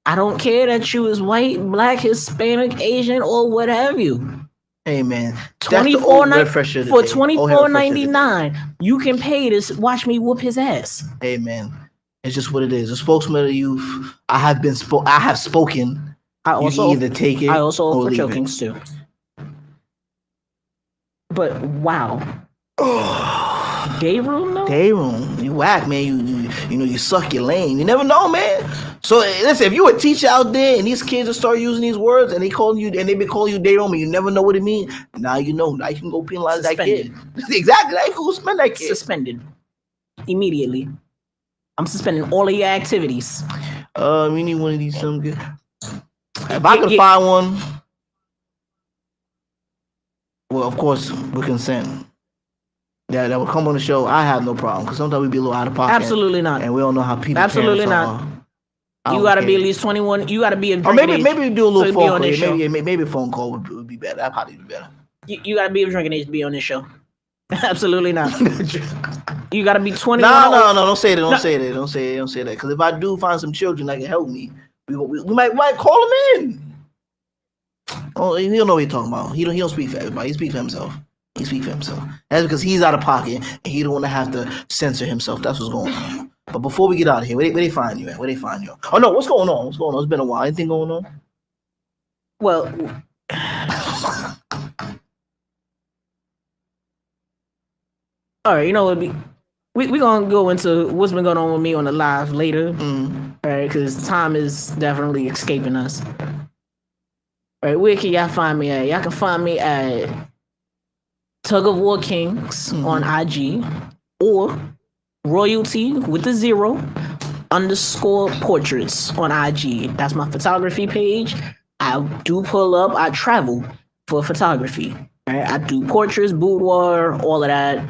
I don't care that you is white, black, Hispanic, Asian, or what have you. Hey man, for $24.99, you can pay to watch me whoop his ass. Hey man, it's just what it is. A spokesman of the youth. I have spoken. I also you can either take it. I also or offer leave chokings too. But wow. Day room though? Day room. You whack, man. You suck your lane. You never know, man. So listen, if you a teacher out there and these kids will start using these words and they been calling you day room and you never know what it means, now you know. Now you can go penalize that kid. Exactly. Now you can go suspend that kid. Suspended. Immediately. I'm suspending all of your activities. We need one of these some good. If I could find one. Well, of course, with consent. That would come on the show. I have no problem because sometimes we be a little out of pocket. Absolutely not. And we don't know how people. Absolutely not. You gotta be at least 21. You gotta be a drinking age. Maybe we do a little phone call. Maybe a phone call would be better. That probably be better. You gotta be of drinking age to be on this show. Absolutely not. You gotta be 21. No, don't say that. Don't say that. Because if I do find some children that can help me, we might call them in. Oh, he don't know what he's talking about. He don't speak for everybody. He speaks for himself. That's because he's out of pocket and he don't want to have to censor himself. That's what's going on. But before we get out of here, where they find you at? Oh no, what's going on? It's been a while. Anything going on? Well, all right. You know what? We gonna go into what's been going on with me on the live later, all right? Because time is definitely escaping us. All right, where can y'all find me at? Y'all can find me at Tug of War Kings on IG or royalty with the 0_portraits on IG. That's my photography page. I do pull up. I travel for photography. Right? I do portraits, boudoir, all of that.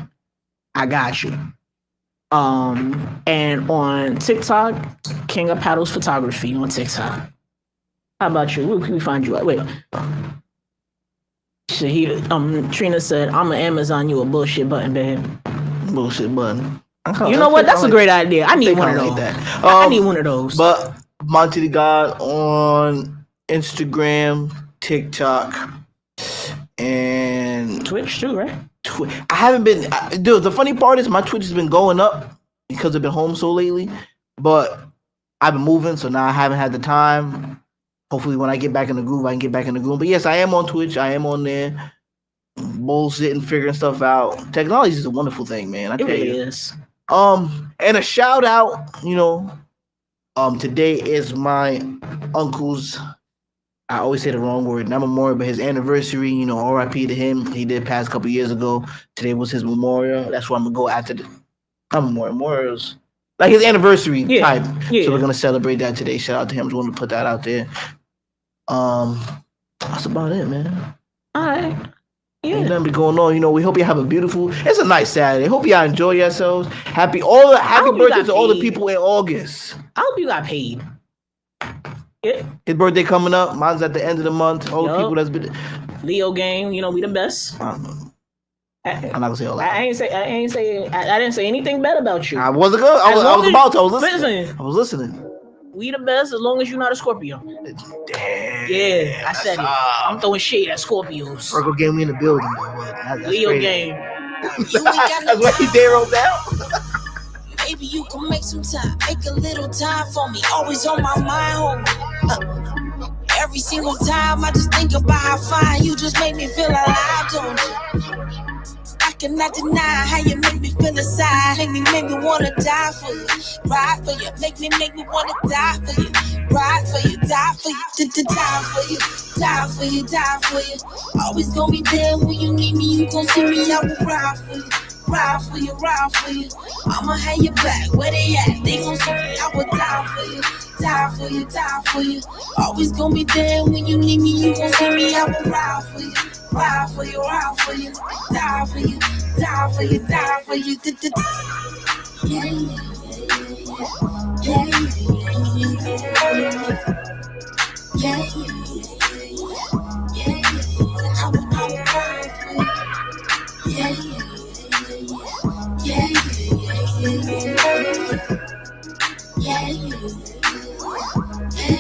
I got you. And on TikTok, King of Paddles Photography on TikTok. How about you? Where can we find you at? Wait. Shit, Trina said, "I'm an Amazon you a bullshit button, babe." Bullshit button. You know what? That's a great idea. I need one of those. I need one of those. But Monty the God on Instagram, TikTok, and Twitch too, right? I haven't been. Dude, the funny part is my Twitch has been going up because I've been home so lately. But I've been moving, so now I haven't had the time. Hopefully, when I get back in the groove, I can get back in the groove. But yes, I am on Twitch. I am on there, bullshitting, figuring stuff out. Technology is a wonderful thing, man. I tell really you. is. And a shout out, today is my uncle's, I always say the wrong word, not memorial, but his anniversary, RIP to him. He did pass a couple years ago. Today was his memorial. That's where I'm going to go after the memorials. Like his anniversary type. Yeah. So we're going to celebrate that today. Shout out to him. Just wanted to put that out there. That's about it, man. All right. Yeah. Ain't nothing going on. We hope you have a beautiful. It's a nice Saturday. Hope y'all enjoy yourselves. Happy birthday to all the people in August. I hope you got paid. Yeah. His birthday coming up. Mine's at the end of the month. All the people that's been Leo game. We the best. I'm not gonna say all that. I didn't say anything bad about you. I wasn't good. I was about to. I was listening. Listen. I was listening. We the best as long as you're not a Scorpio. Damn. Yeah, I said it. I'm throwing shade at Scorpios. Virgo game we in the building, though. That's Leo crazy. game. That's what he did roll down. Maybe you can make some time, make a little time for me. Always on my mind, homie. Every single time I just think about how fine you just make me feel alive, don't you? I cannot deny how you make me feel inside. Make me wanna die for you, ride for you. Make me wanna die for you, ride for you, die for you, die for you, die for you, die for you. Always gonna be there when you need me. You gon' see me, I will ride for you. Ride for you, ride for you. I'ma have your back. Where they at? They gon' see me. I will die for you. Die for you, die for you. Always gonna be there when you need me. You gon' see me. I will ride for you. Ride for you, ride for you. Die for you, die for you, die for you. Yeah, yeah, yeah, yeah, yeah. I will ride for you. Yeah, yeah, yeah, yeah, yeah, yeah.